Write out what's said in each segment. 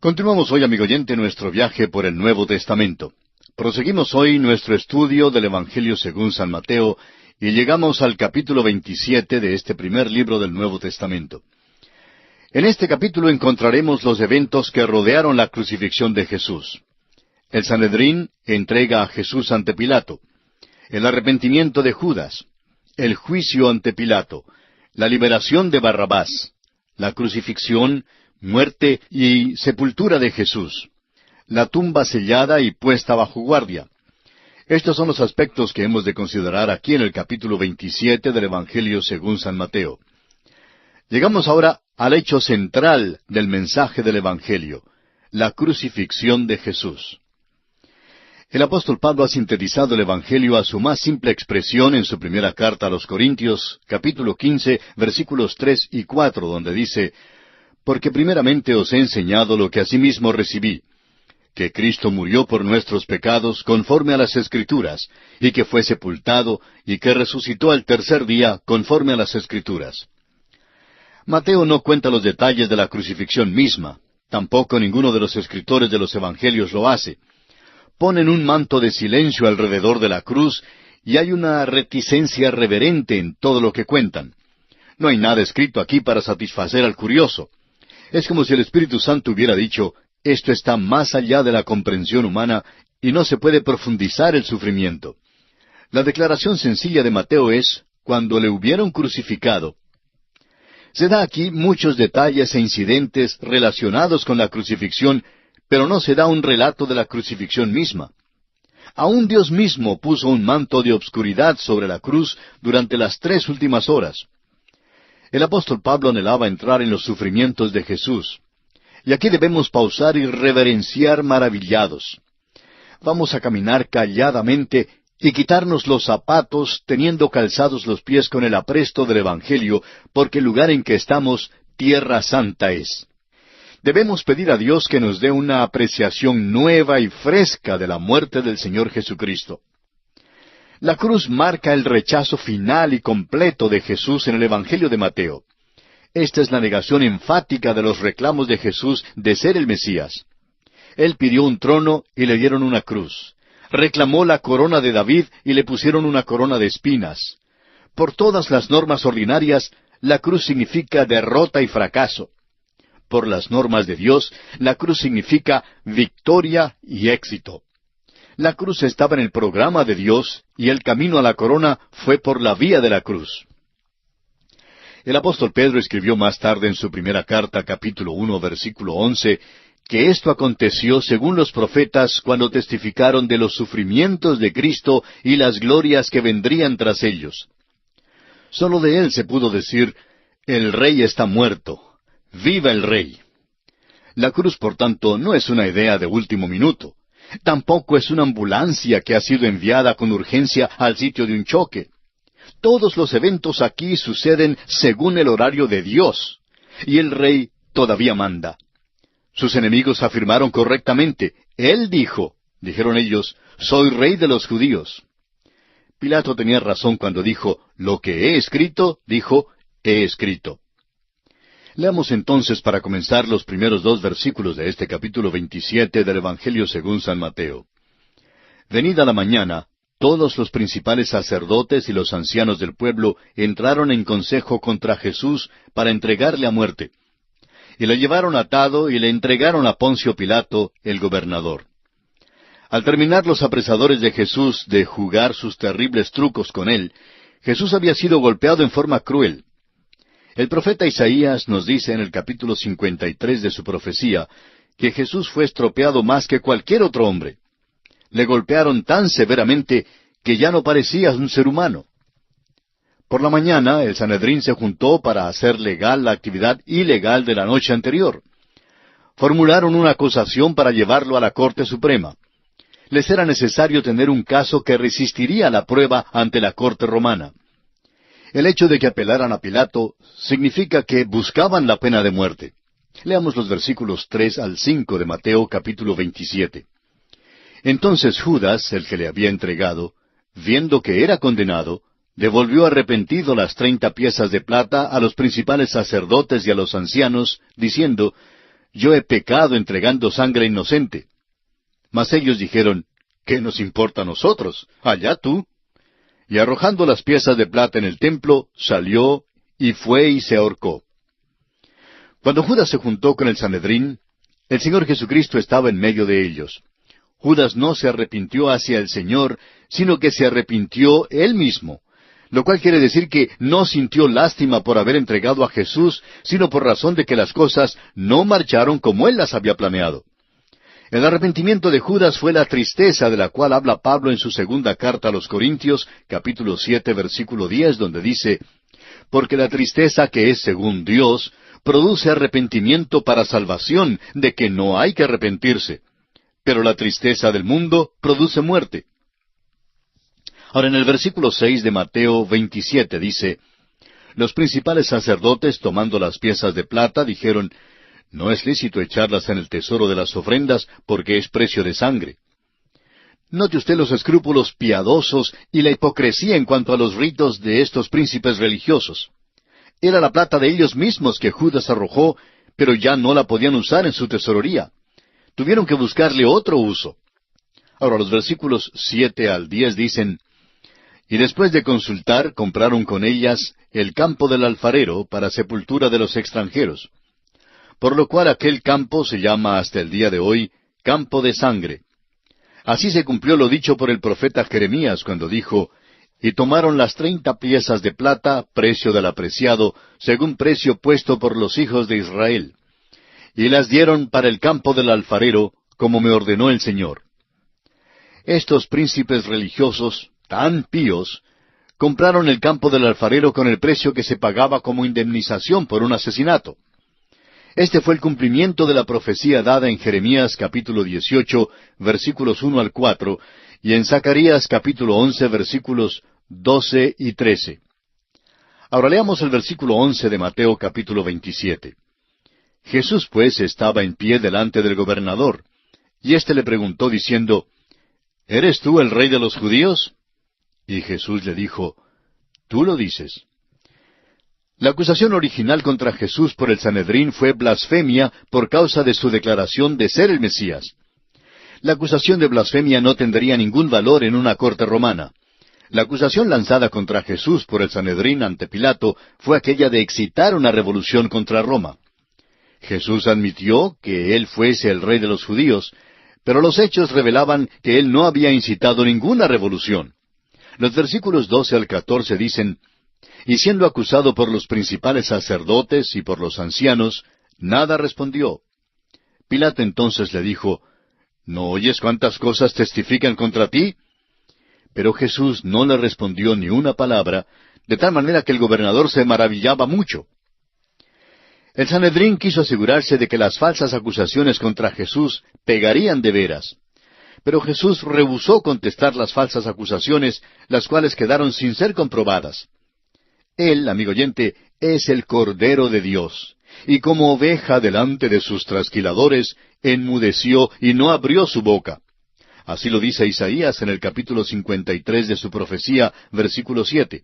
Continuamos hoy, amigo oyente, nuestro viaje por el Nuevo Testamento. Proseguimos hoy nuestro estudio del Evangelio según San Mateo y llegamos al capítulo 27 de este primer libro del Nuevo Testamento. En este capítulo encontraremos los eventos que rodearon la crucifixión de Jesús. El Sanedrín entrega a Jesús ante Pilato, el arrepentimiento de Judas, el juicio ante Pilato, la liberación de Barrabás, la crucifixión, muerte y sepultura de Jesús, la tumba sellada y puesta bajo guardia. Estos son los aspectos que hemos de considerar aquí en el capítulo 27 del Evangelio según San Mateo. Llegamos ahora al hecho central del mensaje del Evangelio, la crucifixión de Jesús. El apóstol Pablo ha sintetizado el Evangelio a su más simple expresión en su primera carta a los Corintios, capítulo 15, versículos 3 y 4, donde dice: «Porque primeramente os he enseñado lo que asimismo recibí, que Cristo murió por nuestros pecados conforme a las Escrituras, y que fue sepultado, y que resucitó al tercer día conforme a las Escrituras». Mateo no cuenta los detalles de la crucifixión misma, tampoco ninguno de los escritores de los Evangelios lo hace. Ponen un manto de silencio alrededor de la cruz, y hay una reticencia reverente en todo lo que cuentan. No hay nada escrito aquí para satisfacer al curioso. Es como si el Espíritu Santo hubiera dicho: esto está más allá de la comprensión humana y no se puede profundizar el sufrimiento. La declaración sencilla de Mateo es: cuando le hubieron crucificado. Se da aquí muchos detalles e incidentes relacionados con la crucifixión, pero no se da un relato de la crucifixión misma. Aún Dios mismo puso un manto de obscuridad sobre la cruz durante las 3 últimas horas. El apóstol Pablo anhelaba entrar en los sufrimientos de Jesús. Y aquí debemos pausar y reverenciar maravillados. Vamos a caminar calladamente y quitarnos los zapatos, teniendo calzados los pies con el apresto del Evangelio, porque el lugar en que estamos, tierra santa es. Debemos pedir a Dios que nos dé una apreciación nueva y fresca de la muerte del Señor Jesucristo. La cruz marca el rechazo final y completo de Jesús en el Evangelio de Mateo. Esta es la negación enfática de los reclamos de Jesús de ser el Mesías. Él pidió un trono y le dieron una cruz. Reclamó la corona de David y le pusieron una corona de espinas. Por todas las normas ordinarias, la cruz significa derrota y fracaso. Por las normas de Dios, la cruz significa victoria y éxito. La cruz estaba en el programa de Dios y el camino a la corona fue por la vía de la cruz. El apóstol Pedro escribió más tarde en su primera carta, capítulo 1, versículo 11, que esto aconteció según los profetas cuando testificaron de los sufrimientos de Cristo y las glorias que vendrían tras ellos. Solo de él se pudo decir: el Rey está muerto, ¡viva el Rey! La cruz, por tanto, no es una idea de último minuto. Tampoco es una ambulancia que ha sido enviada con urgencia al sitio de un choque. Todos los eventos aquí suceden según el horario de Dios, y el Rey todavía manda. Sus enemigos afirmaron correctamente: Él dijeron ellos, soy Rey de los judíos. Pilato tenía razón cuando dijo: lo que he escrito, dijo, he escrito. Leamos entonces para comenzar los primeros 2 versículos de este capítulo 27 del Evangelio según San Mateo. Venida la mañana, todos los principales sacerdotes y los ancianos del pueblo entraron en consejo contra Jesús para entregarle a muerte. Y le llevaron atado y le entregaron a Poncio Pilato, el gobernador. Al terminar los apresadores de Jesús de jugar sus terribles trucos con él, Jesús había sido golpeado en forma cruel. El profeta Isaías nos dice en el capítulo 53 de su profecía que Jesús fue estropeado más que cualquier otro hombre. Le golpearon tan severamente que ya no parecía un ser humano. Por la mañana, el Sanedrín se juntó para hacer legal la actividad ilegal de la noche anterior. Formularon una acusación para llevarlo a la Corte Suprema. Les era necesario tener un caso que resistiría la prueba ante la Corte Romana. El hecho de que apelaran a Pilato significa que buscaban la pena de muerte. Leamos los versículos 3 al 5 de Mateo capítulo 27. Entonces Judas, el que le había entregado, viendo que era condenado, devolvió arrepentido las 30 piezas de plata a los principales sacerdotes y a los ancianos, diciendo: yo he pecado entregando sangre inocente. Mas ellos dijeron, ¿qué nos importa a nosotros? Allá tú. Y arrojando las piezas de plata en el templo, salió y fue y se ahorcó. Cuando Judas se juntó con el Sanedrín, el Señor Jesucristo estaba en medio de ellos. Judas no se arrepintió hacia el Señor, sino que se arrepintió él mismo, lo cual quiere decir que no sintió lástima por haber entregado a Jesús, sino por razón de que las cosas no marcharon como él las había planeado. El arrepentimiento de Judas fue la tristeza de la cual habla Pablo en su segunda carta a los Corintios, capítulo 7, versículo 10, donde dice, «Porque la tristeza que es según Dios produce arrepentimiento para salvación, de que no hay que arrepentirse. Pero la tristeza del mundo produce muerte». Ahora en el versículo 6 de Mateo 27 dice, «Los principales sacerdotes, tomando las piezas de plata, dijeron, no es lícito echarlas en el tesoro de las ofrendas, porque es precio de sangre». Note usted los escrúpulos piadosos y la hipocresía en cuanto a los ritos de estos príncipes religiosos. Era la plata de ellos mismos que Judas arrojó, pero ya no la podían usar en su tesorería. Tuvieron que buscarle otro uso. Ahora los versículos 7 al 10 dicen, «Y después de consultar, compraron con ellas el campo del alfarero para sepultura de los extranjeros. Por lo cual aquel campo se llama hasta el día de hoy campo de sangre. Así se cumplió lo dicho por el profeta Jeremías cuando dijo, «Y tomaron las 30 piezas de plata, precio del apreciado, según precio puesto por los hijos de Israel. Y las dieron para el campo del alfarero, como me ordenó el Señor». Estos príncipes religiosos, tan píos, compraron el campo del alfarero con el precio que se pagaba como indemnización por un asesinato. Este fue el cumplimiento de la profecía dada en Jeremías capítulo 18, versículos 1 al 4, y en Zacarías capítulo 11, versículos 12 y 13. Ahora leamos el versículo 11 de Mateo capítulo 27. Jesús pues estaba en pie delante del gobernador, y éste le preguntó diciendo, ¿Eres tú el rey de los judíos? Y Jesús le dijo, Tú lo dices. La acusación original contra Jesús por el Sanedrín fue blasfemia por causa de su declaración de ser el Mesías. La acusación de blasfemia no tendría ningún valor en una corte romana. La acusación lanzada contra Jesús por el Sanedrín ante Pilato fue aquella de excitar una revolución contra Roma. Jesús admitió que él fuese el rey de los judíos, pero los hechos revelaban que él no había incitado ninguna revolución. Los versículos 12 al 14 dicen, «Y siendo acusado por los principales sacerdotes y por los ancianos, nada respondió. Pilato entonces le dijo, ¿No oyes cuántas cosas testifican contra ti? Pero Jesús no le respondió ni una palabra, de tal manera que el gobernador se maravillaba mucho. El Sanedrín quiso asegurarse de que las falsas acusaciones contra Jesús pegarían de veras. Pero Jesús rehusó contestar las falsas acusaciones, las cuales quedaron sin ser comprobadas. Él, amigo oyente, es el Cordero de Dios, y como oveja delante de sus trasquiladores, enmudeció y no abrió su boca. Así lo dice Isaías en el capítulo 53 de su profecía, versículo 7.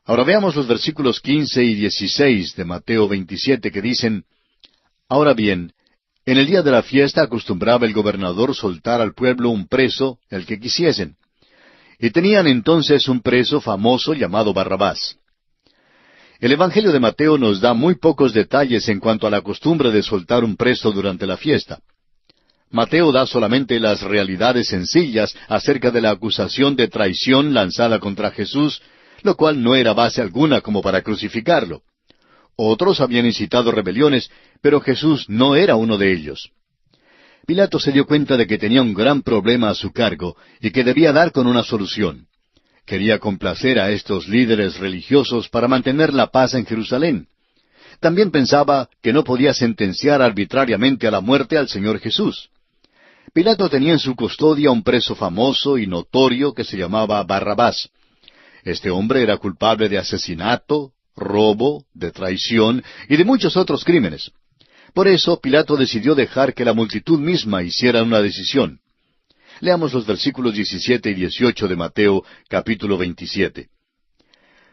Ahora veamos los versículos 15 y 16 de Mateo 27 que dicen, «Ahora bien, en el día de la fiesta acostumbraba el gobernador soltar al pueblo un preso, el que quisiesen. Y tenían entonces un preso famoso llamado Barrabás». El Evangelio de Mateo nos da muy pocos detalles en cuanto a la costumbre de soltar un preso durante la fiesta. Mateo da solamente las realidades sencillas acerca de la acusación de traición lanzada contra Jesús, lo cual no era base alguna como para crucificarlo. Otros habían incitado rebeliones, pero Jesús no era uno de ellos. Pilato se dio cuenta de que tenía un gran problema a su cargo y que debía dar con una solución. Quería complacer a estos líderes religiosos para mantener la paz en Jerusalén. También pensaba que no podía sentenciar arbitrariamente a la muerte al Señor Jesús. Pilato tenía en su custodia un preso famoso y notorio que se llamaba Barrabás. Este hombre era culpable de asesinato, robo, de traición y de muchos otros crímenes. Por eso Pilato decidió dejar que la multitud misma hiciera una decisión. Leamos los versículos 17 y 18 de Mateo, capítulo 27.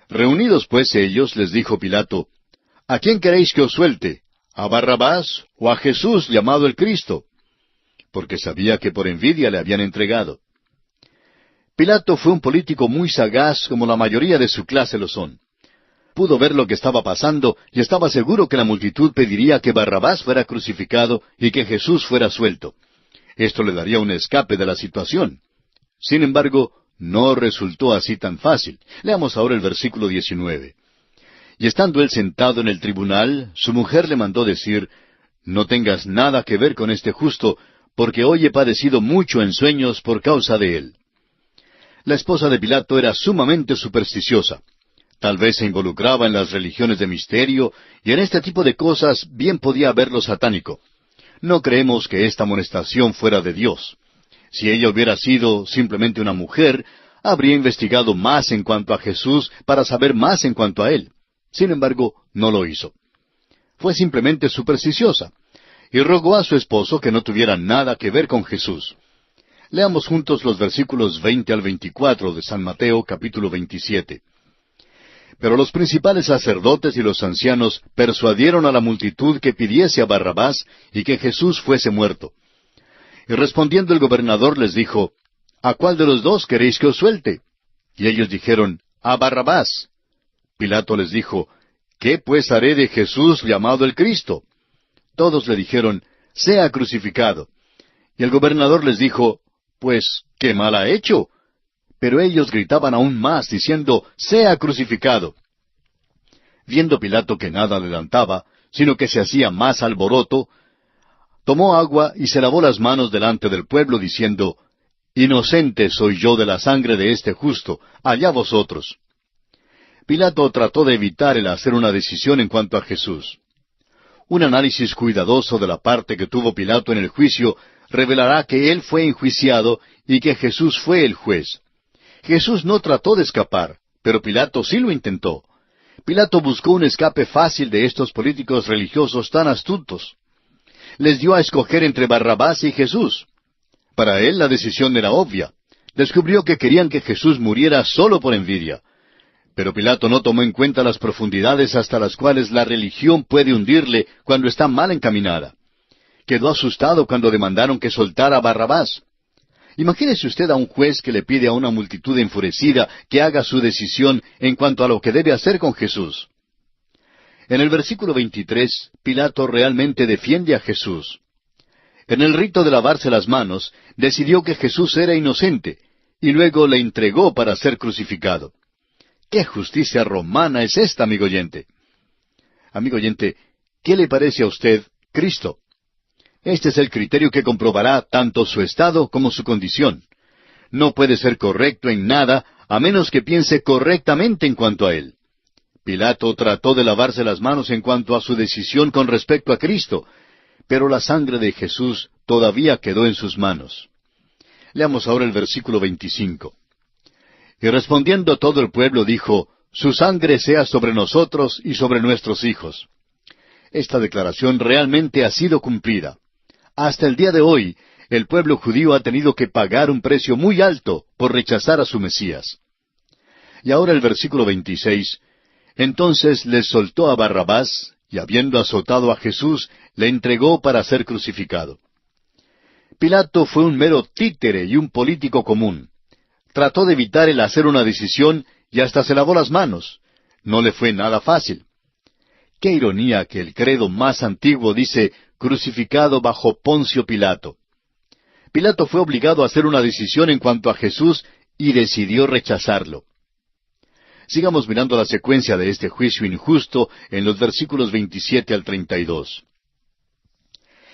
Reunidos pues ellos, les dijo Pilato, ¿A quién queréis que os suelte? ¿A Barrabás o a Jesús llamado el Cristo? Porque sabía que por envidia le habían entregado. Pilato fue un político muy sagaz, como la mayoría de su clase lo son. Pudo ver lo que estaba pasando y estaba seguro que la multitud pediría que Barrabás fuera crucificado y que Jesús fuera suelto. Esto le daría un escape de la situación. Sin embargo, no resultó así tan fácil. Leamos ahora el versículo 19. Y estando él sentado en el tribunal, su mujer le mandó decir, «No tengas nada que ver con este justo, porque hoy he padecido mucho en sueños por causa de él». La esposa de Pilato era sumamente supersticiosa. Tal vez se involucraba en las religiones de misterio, y en este tipo de cosas bien podía haber lo satánico. No creemos que esta amonestación fuera de Dios. Si ella hubiera sido simplemente una mujer, habría investigado más en cuanto a Jesús para saber más en cuanto a él. Sin embargo, no lo hizo. Fue simplemente supersticiosa, y rogó a su esposo que no tuviera nada que ver con Jesús. Leamos juntos los versículos 20 al 24 de San Mateo, capítulo 27. Pero los principales sacerdotes y los ancianos persuadieron a la multitud que pidiese a Barrabás y que Jesús fuese muerto. Y respondiendo el gobernador les dijo, «¿A cuál de los dos queréis que os suelte?» Y ellos dijeron, «A Barrabás». Pilato les dijo, «¿Qué pues haré de Jesús llamado el Cristo?» Todos le dijeron, «Sea crucificado». Y el gobernador les dijo, «Pues, ¿qué mal ha hecho?» Pero ellos gritaban aún más, diciendo, «Sea crucificado». Viendo Pilato que nada adelantaba, sino que se hacía más alboroto, tomó agua y se lavó las manos delante del pueblo, diciendo, «Inocente soy yo de la sangre de este justo, allá vosotros». Pilato trató de evitar el hacer una decisión en cuanto a Jesús. Un análisis cuidadoso de la parte que tuvo Pilato en el juicio revelará que él fue enjuiciado y que Jesús fue el juez. Jesús no trató de escapar, pero Pilato sí lo intentó. Pilato buscó un escape fácil de estos políticos religiosos tan astutos. Les dio a escoger entre Barrabás y Jesús. Para él la decisión era obvia. Descubrió que querían que Jesús muriera solo por envidia. Pero Pilato no tomó en cuenta las profundidades hasta las cuales la religión puede hundirle cuando está mal encaminada. Quedó asustado cuando demandaron que soltara a Barrabás. Imagínese usted a un juez que le pide a una multitud enfurecida que haga su decisión en cuanto a lo que debe hacer con Jesús. En el versículo 23, Pilato realmente defiende a Jesús. En el rito de lavarse las manos, decidió que Jesús era inocente, y luego le entregó para ser crucificado. ¿Qué justicia romana es esta, amigo oyente? Amigo oyente, ¿qué le parece a usted Cristo? Este es el criterio que comprobará tanto su estado como su condición. No puede ser correcto en nada a menos que piense correctamente en cuanto a él. Pilato trató de lavarse las manos en cuanto a su decisión con respecto a Cristo, pero la sangre de Jesús todavía quedó en sus manos. Leamos ahora el versículo 25. Y respondiendo todo el pueblo dijo, «Su sangre sea sobre nosotros y sobre nuestros hijos». Esta declaración realmente ha sido cumplida. Hasta el día de hoy, el pueblo judío ha tenido que pagar un precio muy alto por rechazar a su Mesías. Y ahora el versículo 26. Entonces les soltó a Barrabás, y habiendo azotado a Jesús, le entregó para ser crucificado. Pilato fue un mero títere y un político común. Trató de evitar el hacer una decisión y hasta se lavó las manos. No le fue nada fácil. Qué ironía que el credo más antiguo dice, crucificado bajo Poncio Pilato. Pilato fue obligado a hacer una decisión en cuanto a Jesús y decidió rechazarlo. Sigamos mirando la secuencia de este juicio injusto en los versículos 27 al 32.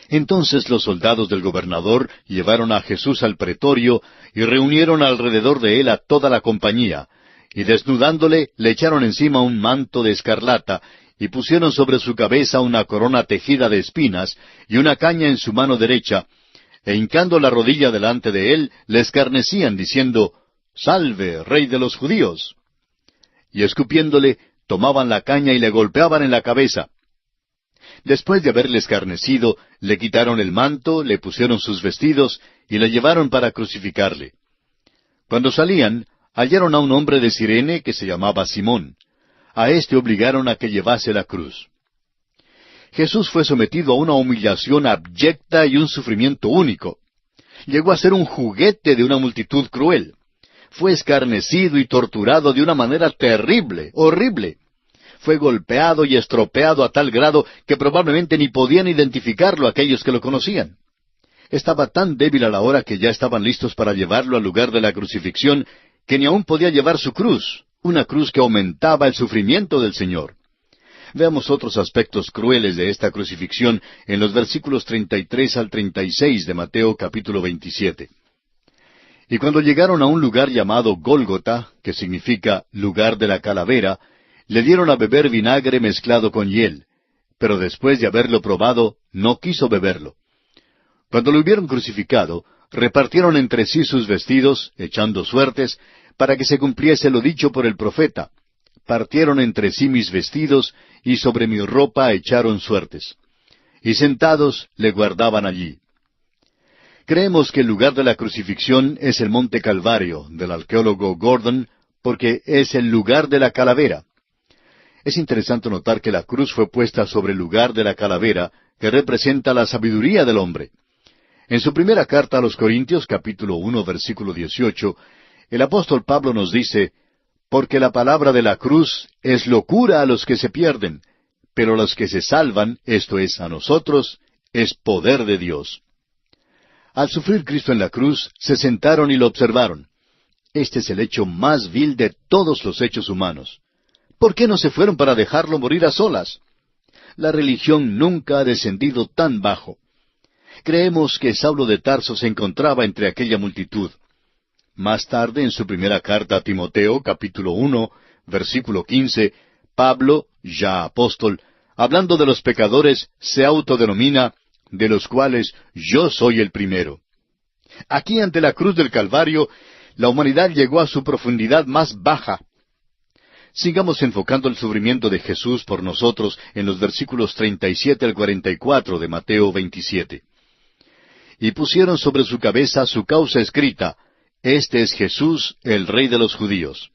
Entonces los soldados del gobernador llevaron a Jesús al pretorio y reunieron alrededor de él a toda la compañía, y desnudándole le echaron encima un manto de escarlata, y pusieron sobre su cabeza una corona tejida de espinas, y una caña en su mano derecha, e hincando la rodilla delante de él, le escarnecían, diciendo, «Salve, Rey de los judíos». Y escupiéndole, tomaban la caña y le golpeaban en la cabeza. Después de haberle escarnecido, le quitaron el manto, le pusieron sus vestidos, y le llevaron para crucificarle. Cuando salían, hallaron a un hombre de Cirene que se llamaba Simón. A éste obligaron a que llevase la cruz. Jesús fue sometido a una humillación abyecta y un sufrimiento único. Llegó a ser un juguete de una multitud cruel. Fue escarnecido y torturado de una manera terrible, horrible. Fue golpeado y estropeado a tal grado que probablemente ni podían identificarlo aquellos que lo conocían. Estaba tan débil a la hora que ya estaban listos para llevarlo al lugar de la crucifixión, que ni aún podía llevar su cruz, una cruz que aumentaba el sufrimiento del Señor. Veamos otros aspectos crueles de esta crucifixión en los versículos 33 al 36 de Mateo capítulo 27. Y cuando llegaron a un lugar llamado Gólgota, que significa lugar de la calavera, le dieron a beber vinagre mezclado con hiel, pero después de haberlo probado, no quiso beberlo. Cuando lo hubieron crucificado, repartieron entre sí sus vestidos, echando suertes, para que se cumpliese lo dicho por el profeta. Partieron entre sí mis vestidos, y sobre mi ropa echaron suertes. Y sentados le guardaban allí. Creemos que el lugar de la crucifixión es el Monte Calvario, del arqueólogo Gordon, porque es el lugar de la calavera. Es interesante notar que la cruz fue puesta sobre el lugar de la calavera, que representa la sabiduría del hombre. En su primera carta a los Corintios, capítulo 1, versículo 18, el apóstol Pablo nos dice, «Porque la palabra de la cruz es locura a los que se pierden, pero a los que se salvan, esto es, a nosotros, es poder de Dios». Al sufrir Cristo en la cruz, se sentaron y lo observaron. Este es el hecho más vil de todos los hechos humanos. ¿Por qué no se fueron para dejarlo morir a solas? La religión nunca ha descendido tan bajo. Creemos que Saulo de Tarso se encontraba entre aquella multitud. Más tarde, en su primera carta a Timoteo, capítulo 1, versículo 15, Pablo, ya apóstol, hablando de los pecadores, se autodenomina, de los cuales yo soy el primero. Aquí ante la cruz del Calvario, la humanidad llegó a su profundidad más baja. Sigamos enfocando el sufrimiento de Jesús por nosotros en los versículos 37 al 44 de Mateo 27. Y pusieron sobre su cabeza su causa escrita, «Este es Jesús, el Rey de los Judíos».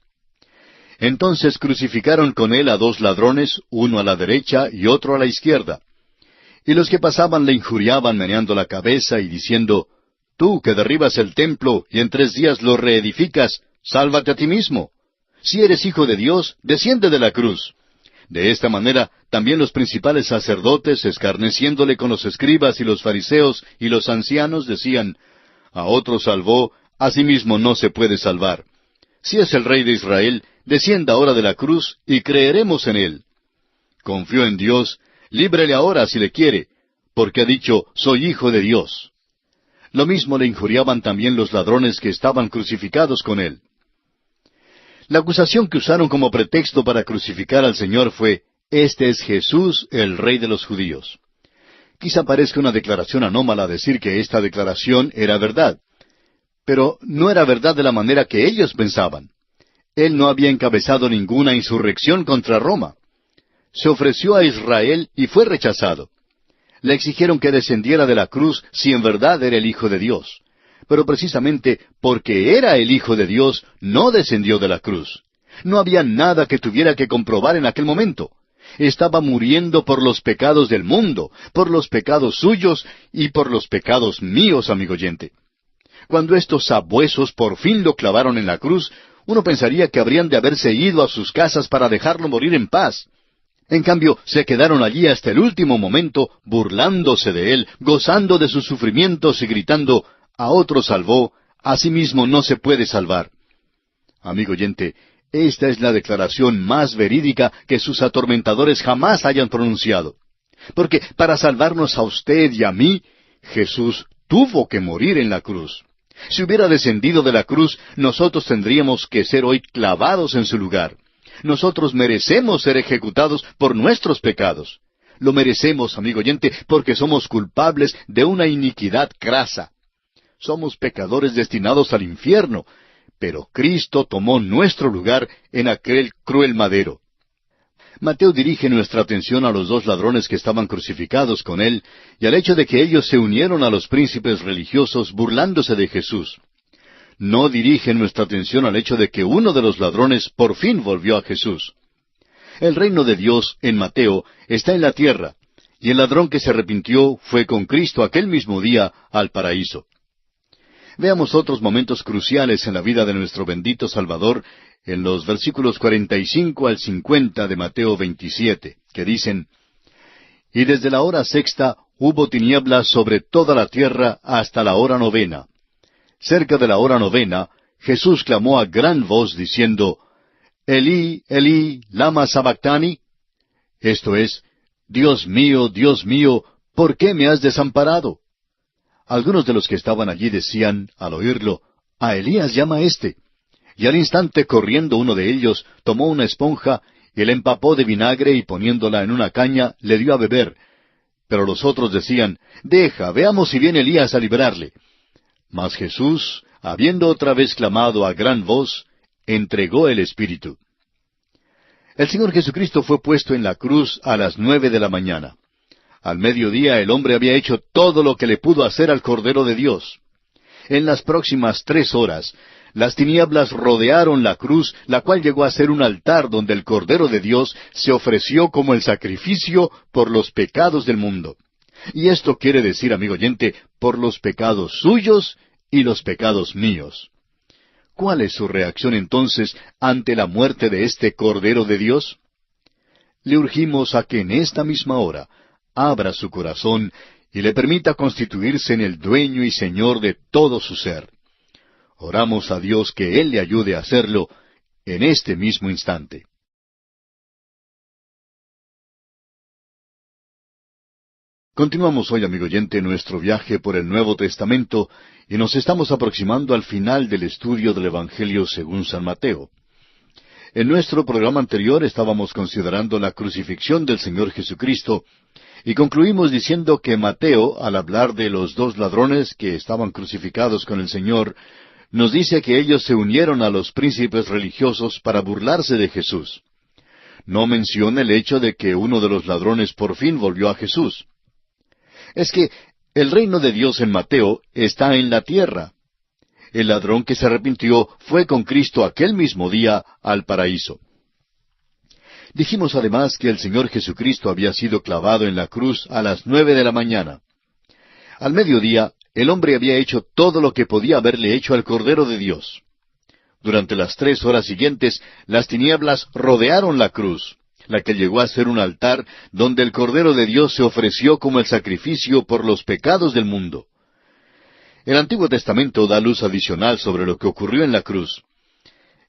Entonces crucificaron con él a 2 ladrones, uno a la derecha y otro a la izquierda. Y los que pasaban le injuriaban meneando la cabeza y diciendo, «Tú que derribas el templo y en 3 días lo reedificas, sálvate a ti mismo. Si eres hijo de Dios, desciende de la cruz». De esta manera, también los principales sacerdotes, escarneciéndole con los escribas y los fariseos y los ancianos, decían, «A otro salvó, a sí mismo no se puede salvar. Si es el Rey de Israel, descienda ahora de la cruz y creeremos en él. Confió en Dios, líbrele ahora si le quiere, porque ha dicho, soy hijo de Dios». Lo mismo le injuriaban también los ladrones que estaban crucificados con él. La acusación que usaron como pretexto para crucificar al Señor fue, «Este es Jesús, el Rey de los Judíos». Quizá parezca una declaración anómala decir que esta declaración era verdad. Pero no era verdad de la manera que ellos pensaban. Él no había encabezado ninguna insurrección contra Roma. Se ofreció a Israel y fue rechazado. Le exigieron que descendiera de la cruz si en verdad era el Hijo de Dios. Pero precisamente porque era el Hijo de Dios, no descendió de la cruz. No había nada que tuviera que comprobar en aquel momento. Estaba muriendo por los pecados del mundo, por los pecados suyos y por los pecados míos, amigo oyente. Cuando estos sabuesos por fin lo clavaron en la cruz, uno pensaría que habrían de haberse ido a sus casas para dejarlo morir en paz. En cambio, se quedaron allí hasta el último momento, burlándose de él, gozando de sus sufrimientos y gritando, «A otro salvó, a sí mismo no se puede salvar». Amigo oyente, esta es la declaración más verídica que sus atormentadores jamás hayan pronunciado. Porque para salvarnos a usted y a mí, Jesús tuvo que morir en la cruz. Si hubiera descendido de la cruz, nosotros tendríamos que ser hoy clavados en su lugar. Nosotros merecemos ser ejecutados por nuestros pecados. Lo merecemos, amigo oyente, porque somos culpables de una iniquidad crasa. Somos pecadores destinados al infierno, pero Cristo tomó nuestro lugar en aquel cruel madero. Mateo dirige nuestra atención a los 2 ladrones que estaban crucificados con él, y al hecho de que ellos se unieron a los príncipes religiosos burlándose de Jesús. No dirige nuestra atención al hecho de que uno de los ladrones por fin volvió a Jesús. El reino de Dios, en Mateo, está en la tierra, y el ladrón que se arrepintió fue con Cristo aquel mismo día al paraíso. Veamos otros momentos cruciales en la vida de nuestro bendito Salvador en los versículos 45 al 50 de Mateo 27, que dicen: Y desde la hora sexta hubo tinieblas sobre toda la tierra hasta la hora novena. Cerca de la hora novena, Jesús clamó a gran voz diciendo: Elí, Elí, lama sabactani. Esto es: Dios mío, ¿por qué me has desamparado? Algunos de los que estaban allí decían, al oírlo: A Elías llama éste. Y al instante, corriendo uno de ellos, tomó una esponja y la empapó de vinagre y poniéndola en una caña, le dio a beber. Pero los otros decían: Deja, veamos si viene Elías a librarle. Mas Jesús, habiendo otra vez clamado a gran voz, entregó el Espíritu. El Señor Jesucristo fue puesto en la cruz a las 9 de la mañana. Al mediodía el hombre había hecho todo lo que le pudo hacer al Cordero de Dios. En las próximas 3 horas, las tinieblas rodearon la cruz, la cual llegó a ser un altar donde el Cordero de Dios se ofreció como el sacrificio por los pecados del mundo. Y esto quiere decir, amigo oyente, por los pecados suyos y los pecados míos. ¿Cuál es su reacción entonces ante la muerte de este Cordero de Dios? Le urgimos a que en esta misma hora abra su corazón y le permita constituirse en el dueño y señor de todo su ser. Oramos a Dios que Él le ayude a hacerlo en este mismo instante. Continuamos hoy, amigo oyente, nuestro viaje por el Nuevo Testamento y nos estamos aproximando al final del estudio del Evangelio según San Mateo. En nuestro programa anterior estábamos considerando la crucifixión del Señor Jesucristo y concluimos diciendo que Mateo, al hablar de los 2 ladrones que estaban crucificados con el Señor, nos dice que ellos se unieron a los príncipes religiosos para burlarse de Jesús. No menciona el hecho de que uno de los ladrones por fin volvió a Jesús. Es que el reino de Dios en Mateo está en la tierra. El ladrón que se arrepintió fue con Cristo aquel mismo día al paraíso. Dijimos además que el Señor Jesucristo había sido clavado en la cruz a las 9 de la mañana. Al mediodía, el hombre había hecho todo lo que podía haberle hecho al Cordero de Dios. Durante las 3 horas siguientes, las tinieblas rodearon la cruz, la que llegó a ser un altar donde el Cordero de Dios se ofreció como el sacrificio por los pecados del mundo. El Antiguo Testamento da luz adicional sobre lo que ocurrió en la cruz.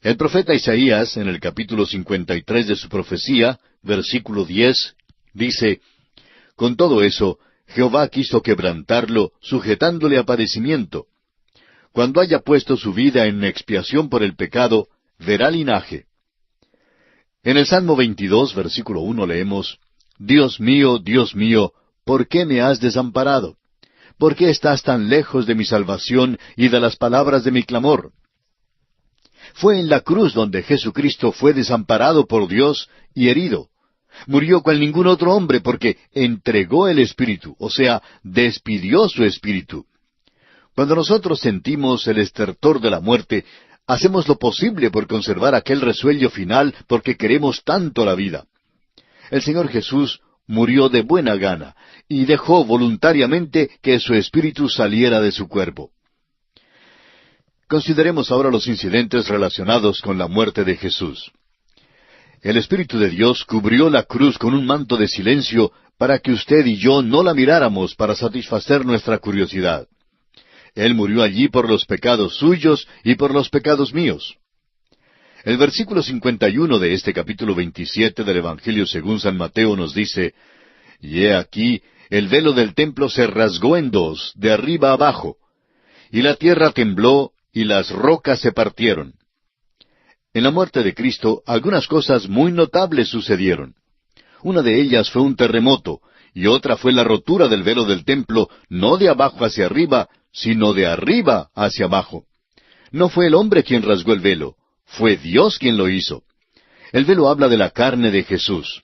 El profeta Isaías, en el capítulo 53 de su profecía, versículo 10, dice: Con todo eso, Jehová quiso quebrantarlo, sujetándole a padecimiento. Cuando haya puesto su vida en expiación por el pecado, verá linaje. En el Salmo 22, versículo 1 leemos: Dios mío, ¿por qué me has desamparado? ¿Por qué estás tan lejos de mi salvación y de las palabras de mi clamor? Fue en la cruz donde Jesucristo fue desamparado por Dios y herido. Murió cual ningún otro hombre porque entregó el Espíritu, o sea, despidió su Espíritu. Cuando nosotros sentimos el estertor de la muerte, hacemos lo posible por conservar aquel resuello final porque queremos tanto la vida. El Señor Jesús murió de buena gana y dejó voluntariamente que su espíritu saliera de su cuerpo. Consideremos ahora los incidentes relacionados con la muerte de Jesús. El Espíritu de Dios cubrió la cruz con un manto de silencio para que usted y yo no la miráramos para satisfacer nuestra curiosidad. Él murió allí por los pecados suyos y por los pecados míos. El versículo 51 de este capítulo 27 del Evangelio según San Mateo nos dice: Y he aquí, el velo del templo se rasgó en 2, de arriba abajo, y la tierra tembló, y las rocas se partieron. En la muerte de Cristo, algunas cosas muy notables sucedieron. Una de ellas fue un terremoto, y otra fue la rotura del velo del templo, no de abajo hacia arriba, sino de arriba hacia abajo. No fue el hombre quien rasgó el velo, fue Dios quien lo hizo. El velo habla de la carne de Jesús.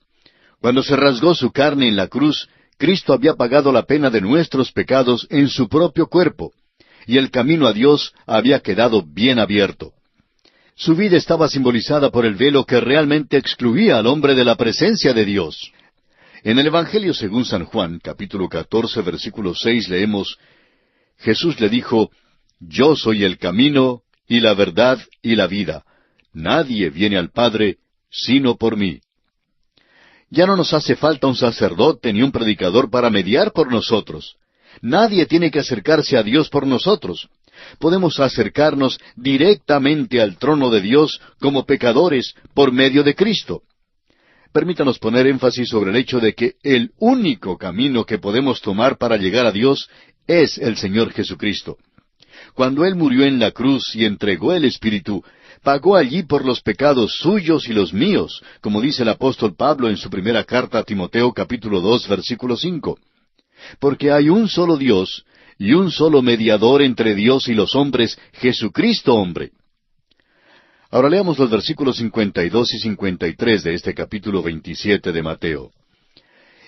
Cuando se rasgó su carne en la cruz, Cristo había pagado la pena de nuestros pecados en su propio cuerpo, y el camino a Dios había quedado bien abierto. Su vida estaba simbolizada por el velo que realmente excluía al hombre de la presencia de Dios. En el Evangelio según San Juan, capítulo 14, versículo 6, leemos, Jesús le dijo, Yo soy el camino, y la verdad, y la vida. Nadie viene al Padre, sino por mí. Ya no nos hace falta un sacerdote ni un predicador para mediar por nosotros. Nadie tiene que acercarse a Dios por nosotros. Podemos acercarnos directamente al trono de Dios como pecadores por medio de Cristo. Permítanos poner énfasis sobre el hecho de que el único camino que podemos tomar para llegar a Dios es el Señor Jesucristo. Cuando Él murió en la cruz y entregó el Espíritu, pagó allí por los pecados suyos y los míos, como dice el apóstol Pablo en su primera carta a Timoteo capítulo 2, versículo 5. Porque hay un solo Dios y un solo mediador entre Dios y los hombres, Jesucristo hombre. Ahora leamos los versículos 52 y 53 de este capítulo 27 de Mateo.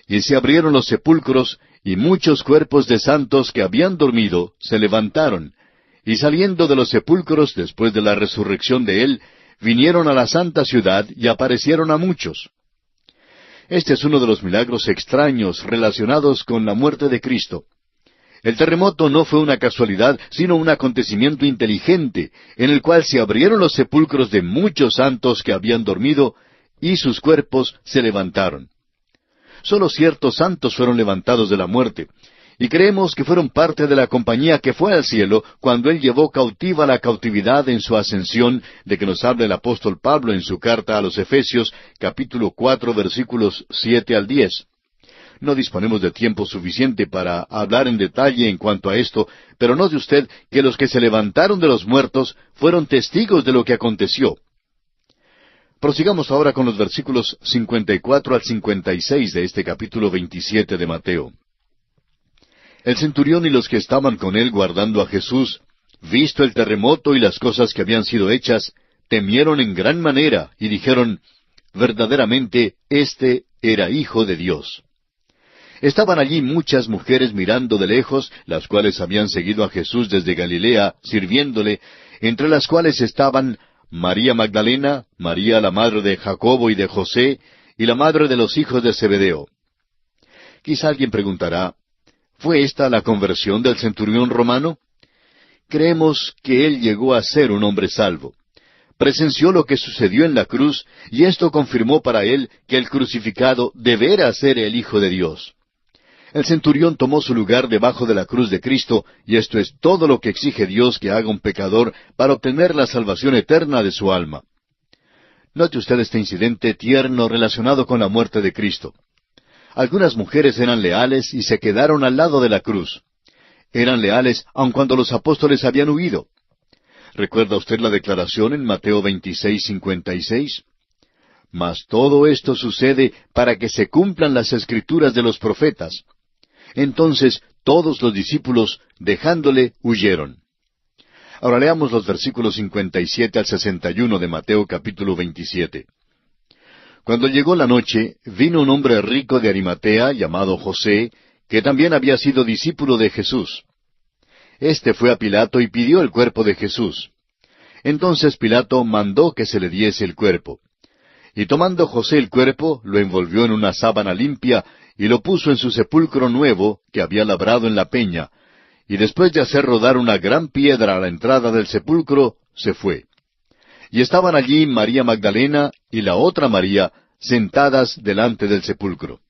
Y se abrieron los sepulcros, y muchos cuerpos de santos que habían dormido se levantaron, y saliendo de los sepulcros después de la resurrección de Él, vinieron a la santa ciudad y aparecieron a muchos. Este es uno de los milagros extraños relacionados con la muerte de Cristo. El terremoto no fue una casualidad, sino un acontecimiento inteligente, en el cual se abrieron los sepulcros de muchos santos que habían dormido, y sus cuerpos se levantaron. Solo ciertos santos fueron levantados de la muerte, y creemos que fueron parte de la compañía que fue al cielo cuando Él llevó cautiva la cautividad en su ascensión, de que nos habla el apóstol Pablo en su carta a los Efesios, capítulo 4, versículos 7 al 10. No disponemos de tiempo suficiente para hablar en detalle en cuanto a esto, pero note usted que los que se levantaron de los muertos fueron testigos de lo que aconteció. Prosigamos ahora con los versículos 54 al 56 de este capítulo 27 de Mateo. El centurión y los que estaban con él guardando a Jesús, visto el terremoto y las cosas que habían sido hechas, temieron en gran manera y dijeron, verdaderamente, éste era Hijo de Dios. Estaban allí muchas mujeres mirando de lejos, las cuales habían seguido a Jesús desde Galilea, sirviéndole, entre las cuales estaban María Magdalena, María la madre de Jacobo y de José, y la madre de los hijos de Zebedeo. Quizá alguien preguntará, ¿fue esta la conversión del centurión romano? Creemos que él llegó a ser un hombre salvo. Presenció lo que sucedió en la cruz, y esto confirmó para él que el crucificado deberá ser el Hijo de Dios. El centurión tomó su lugar debajo de la cruz de Cristo, y esto es todo lo que exige Dios que haga un pecador para obtener la salvación eterna de su alma. Note usted este incidente tierno relacionado con la muerte de Cristo. Algunas mujeres eran leales y se quedaron al lado de la cruz. Eran leales aun cuando los apóstoles habían huido. ¿Recuerda usted la declaración en Mateo 26:56? Mas todo esto sucede para que se cumplan las escrituras de los profetas. Entonces todos los discípulos, dejándole, huyeron. Ahora leamos los versículos 57 al 61 de Mateo capítulo 27. Cuando llegó la noche, vino un hombre rico de Arimatea, llamado José, que también había sido discípulo de Jesús. Este fue a Pilato y pidió el cuerpo de Jesús. Entonces Pilato mandó que se le diese el cuerpo. Y tomando José el cuerpo, lo envolvió en una sábana limpia, y lo puso en su sepulcro nuevo, que había labrado en la peña, y después de hacer rodar una gran piedra a la entrada del sepulcro, se fue. Y estaban allí María Magdalena y la otra María, sentadas delante del sepulcro.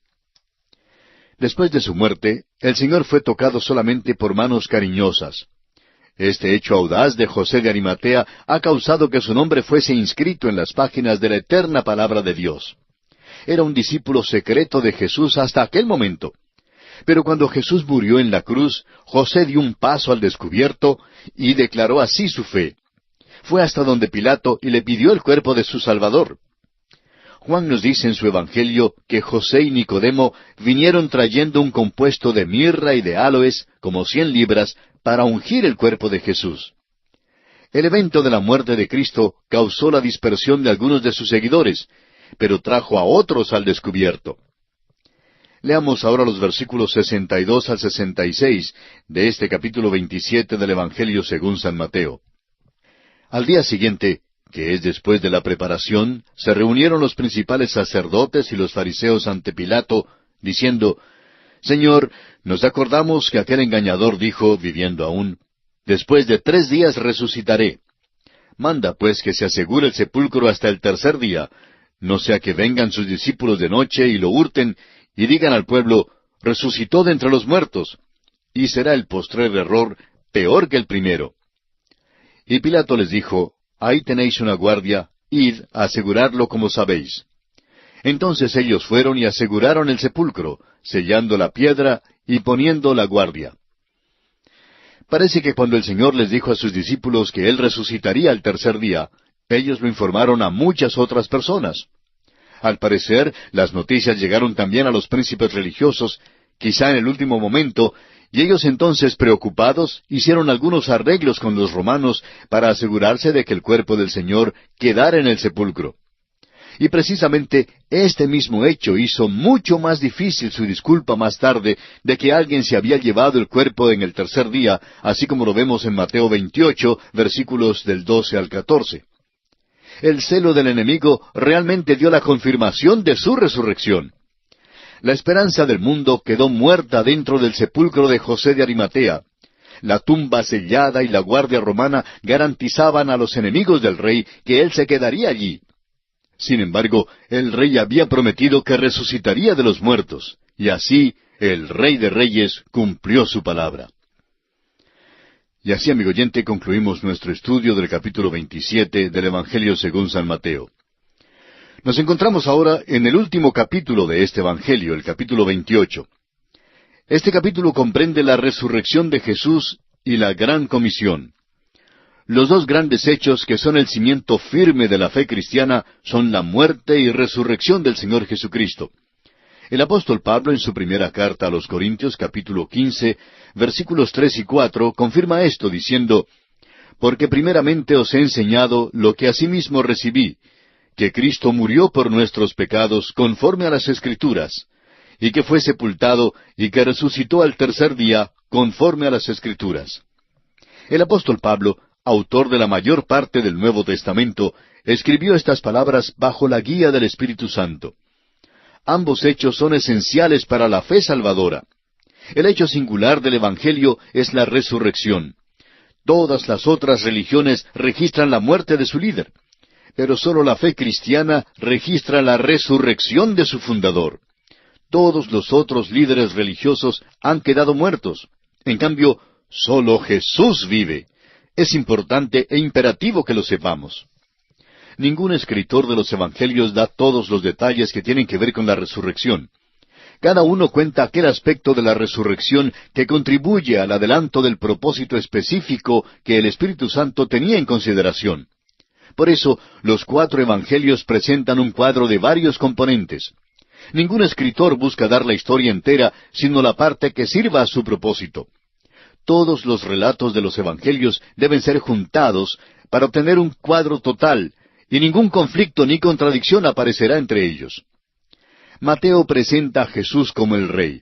Después de su muerte, el Señor fue tocado solamente por manos cariñosas. Este hecho audaz de José de Arimatea ha causado que su nombre fuese inscrito en las páginas de la eterna palabra de Dios. Era un discípulo secreto de Jesús hasta aquel momento. Pero cuando Jesús murió en la cruz, José dio un paso al descubierto y declaró así su fe. Fue hasta donde Pilato y le pidió el cuerpo de su Salvador. Juan nos dice en su Evangelio que José y Nicodemo vinieron trayendo un compuesto de mirra y de áloes, como 100 libras, para ungir el cuerpo de Jesús. El evento de la muerte de Cristo causó la dispersión de algunos de sus seguidores, pero trajo a otros al descubierto. Leamos ahora los versículos 62 al 66 de este capítulo 27 del Evangelio según San Mateo. Al día siguiente, que es después de la preparación, se reunieron los principales sacerdotes y los fariseos ante Pilato, diciendo, «Señor, nos acordamos que aquel engañador dijo, viviendo aún, después de 3 días resucitaré. Manda pues que se asegure el sepulcro hasta el tercer día, no sea que vengan sus discípulos de noche y lo hurten, y digan al pueblo, resucitó de entre los muertos, y será el postrer error peor que el primero». Y Pilato les dijo, «Ahí tenéis una guardia, id a asegurarlo como sabéis». Entonces ellos fueron y aseguraron el sepulcro, sellando la piedra y poniendo la guardia. Parece que cuando el Señor les dijo a sus discípulos que Él resucitaría al tercer día, ellos lo informaron a muchas otras personas. Al parecer, las noticias llegaron también a los príncipes religiosos, quizá en el último momento, y ellos entonces, preocupados, hicieron algunos arreglos con los romanos para asegurarse de que el cuerpo del Señor quedara en el sepulcro. Y precisamente este mismo hecho hizo mucho más difícil su disculpa más tarde de que alguien se había llevado el cuerpo en el tercer día, así como lo vemos en Mateo 28, versículos del 12 al 14. El celo del enemigo realmente dio la confirmación de su resurrección. La esperanza del mundo quedó muerta dentro del sepulcro de José de Arimatea. La tumba sellada y la guardia romana garantizaban a los enemigos del rey que él se quedaría allí. Sin embargo, el rey había prometido que resucitaría de los muertos, y así el Rey de Reyes cumplió su palabra. Y así, amigo oyente, concluimos nuestro estudio del capítulo 27 del Evangelio según San Mateo. Nos encontramos ahora en el último capítulo de este Evangelio, el capítulo 28. Este capítulo comprende la resurrección de Jesús y la gran comisión. Los dos grandes hechos que son el cimiento firme de la fe cristiana son la muerte y resurrección del Señor Jesucristo. El apóstol Pablo, en su primera carta a los Corintios, capítulo 15, versículos 3 y 4, confirma esto diciendo, «Porque primeramente os he enseñado lo que asimismo recibí, que Cristo murió por nuestros pecados conforme a las Escrituras, y que fue sepultado y que resucitó al tercer día conforme a las Escrituras». El apóstol Pablo, autor de la mayor parte del Nuevo Testamento, escribió estas palabras bajo la guía del Espíritu Santo. Ambos hechos son esenciales para la fe salvadora. El hecho singular del Evangelio es la resurrección. Todas las otras religiones registran la muerte de su líder, pero sólo la fe cristiana registra la resurrección de su fundador. Todos los otros líderes religiosos han quedado muertos. En cambio, sólo Jesús vive. Es importante e imperativo que lo sepamos. Ningún escritor de los Evangelios da todos los detalles que tienen que ver con la resurrección. Cada uno cuenta aquel aspecto de la resurrección que contribuye al adelanto del propósito específico que el Espíritu Santo tenía en consideración. Por eso, los 4 Evangelios presentan un cuadro de varios componentes. Ningún escritor busca dar la historia entera, sino la parte que sirva a su propósito. Todos los relatos de los Evangelios deben ser juntados para obtener un cuadro total, y ningún conflicto ni contradicción aparecerá entre ellos. Mateo presenta a Jesús como el Rey.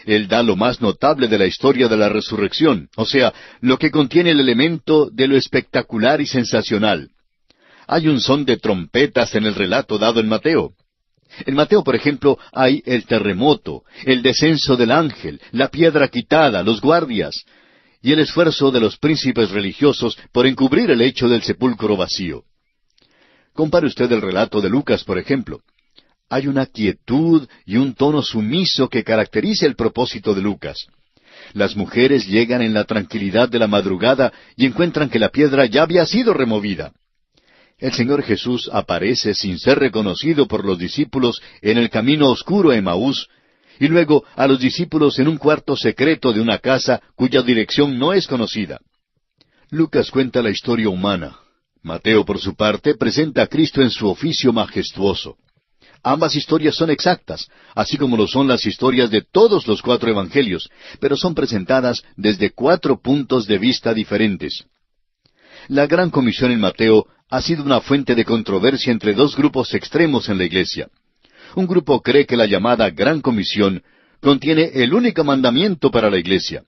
Él da lo más notable de la historia de la resurrección, o sea, lo que contiene el elemento de lo espectacular y sensacional. Hay un son de trompetas en el relato dado en Mateo. En Mateo, por ejemplo, hay el terremoto, el descenso del ángel, la piedra quitada, los guardias, y el esfuerzo de los príncipes religiosos por encubrir el hecho del sepulcro vacío. Compare usted el relato de Lucas, por ejemplo. Hay una quietud y un tono sumiso que caracteriza el propósito de Lucas. Las mujeres llegan en la tranquilidad de la madrugada y encuentran que la piedra ya había sido removida. El Señor Jesús aparece sin ser reconocido por los discípulos en el camino oscuro a Emaús, y luego a los discípulos en un cuarto secreto de una casa cuya dirección no es conocida. Lucas cuenta la historia humana. Mateo, por su parte, presenta a Cristo en su oficio majestuoso. Ambas historias son exactas, así como lo son las historias de todos los 4 evangelios, pero son presentadas desde 4 puntos de vista diferentes. La gran comisión en Mateo ha sido una fuente de controversia entre 2 grupos extremos en la iglesia. Un grupo cree que la llamada Gran Comisión contiene el único mandamiento para la iglesia.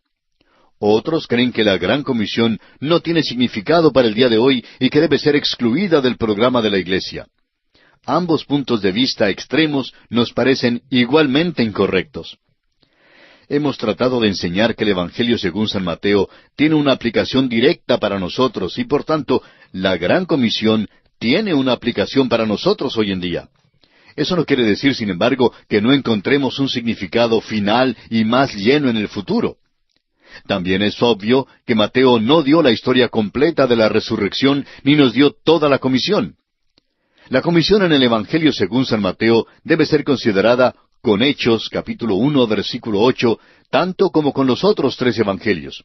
Otros creen que la Gran Comisión no tiene significado para el día de hoy y que debe ser excluida del programa de la iglesia. ambos puntos de vista extremos nos parecen igualmente incorrectos. Hemos tratado de enseñar que el Evangelio según San Mateo tiene una aplicación directa para nosotros y por tanto la Gran Comisión tiene una aplicación para nosotros hoy en día. Eso no quiere decir, sin embargo, que no encontremos un significado final y más lleno en el futuro. También es obvio que Mateo no dio la historia completa de la resurrección ni nos dio toda la comisión. La comisión en el Evangelio según San Mateo debe ser considerada con Hechos, capítulo 1, versículo 8, tanto como con los otros 3 evangelios.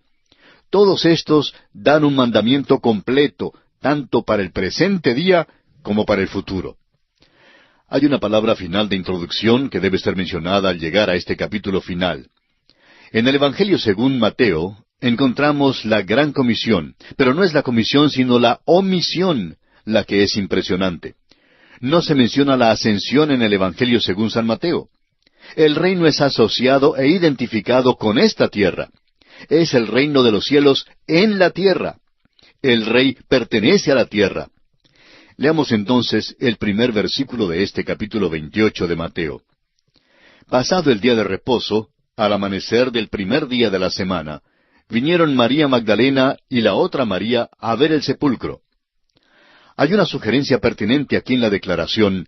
Todos estos dan un mandamiento completo, tanto para el presente día como para el futuro. Hay una palabra final de introducción que debe ser mencionada al llegar a este capítulo final. En el Evangelio según Mateo encontramos la gran comisión, pero no es la comisión sino la omisión la que es impresionante. No se menciona la ascensión en el Evangelio según San Mateo. El reino es asociado e identificado con esta tierra. Es el reino de los cielos en la tierra. El rey pertenece a la tierra. Leamos entonces el primer versículo de este capítulo 28 de Mateo. Pasado el día de reposo, al amanecer del primer día de la semana, vinieron María Magdalena y la otra María a ver el sepulcro. Hay una sugerencia pertinente aquí en la declaración,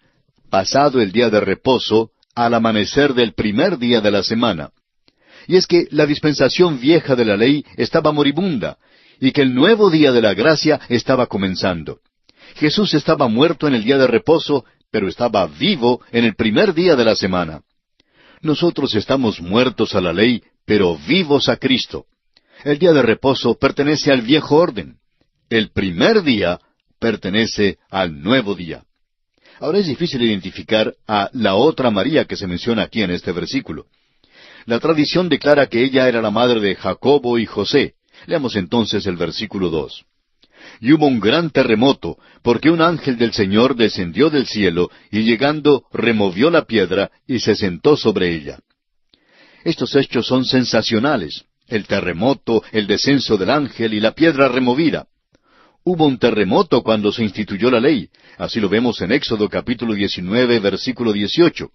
pasado el día de reposo, al amanecer del primer día de la semana. Y es que la dispensación vieja de la ley estaba moribunda, y que el nuevo día de la gracia estaba comenzando. Jesús estaba muerto en el día de reposo, pero estaba vivo en el primer día de la semana. Nosotros estamos muertos a la ley, pero vivos a Cristo. El día de reposo pertenece al viejo orden. El primer día pertenece al nuevo día. Ahora es difícil identificar a la otra María que se menciona aquí en este versículo. La tradición declara que ella era la madre de Jacobo y José. Leamos entonces el versículo 2. Y hubo un gran terremoto, porque un ángel del Señor descendió del cielo, y llegando removió la piedra, y se sentó sobre ella. Estos hechos son sensacionales. El terremoto, el descenso del ángel y la piedra removida. Hubo un terremoto cuando se instituyó la ley. Así lo vemos en Éxodo capítulo 19, versículo 18.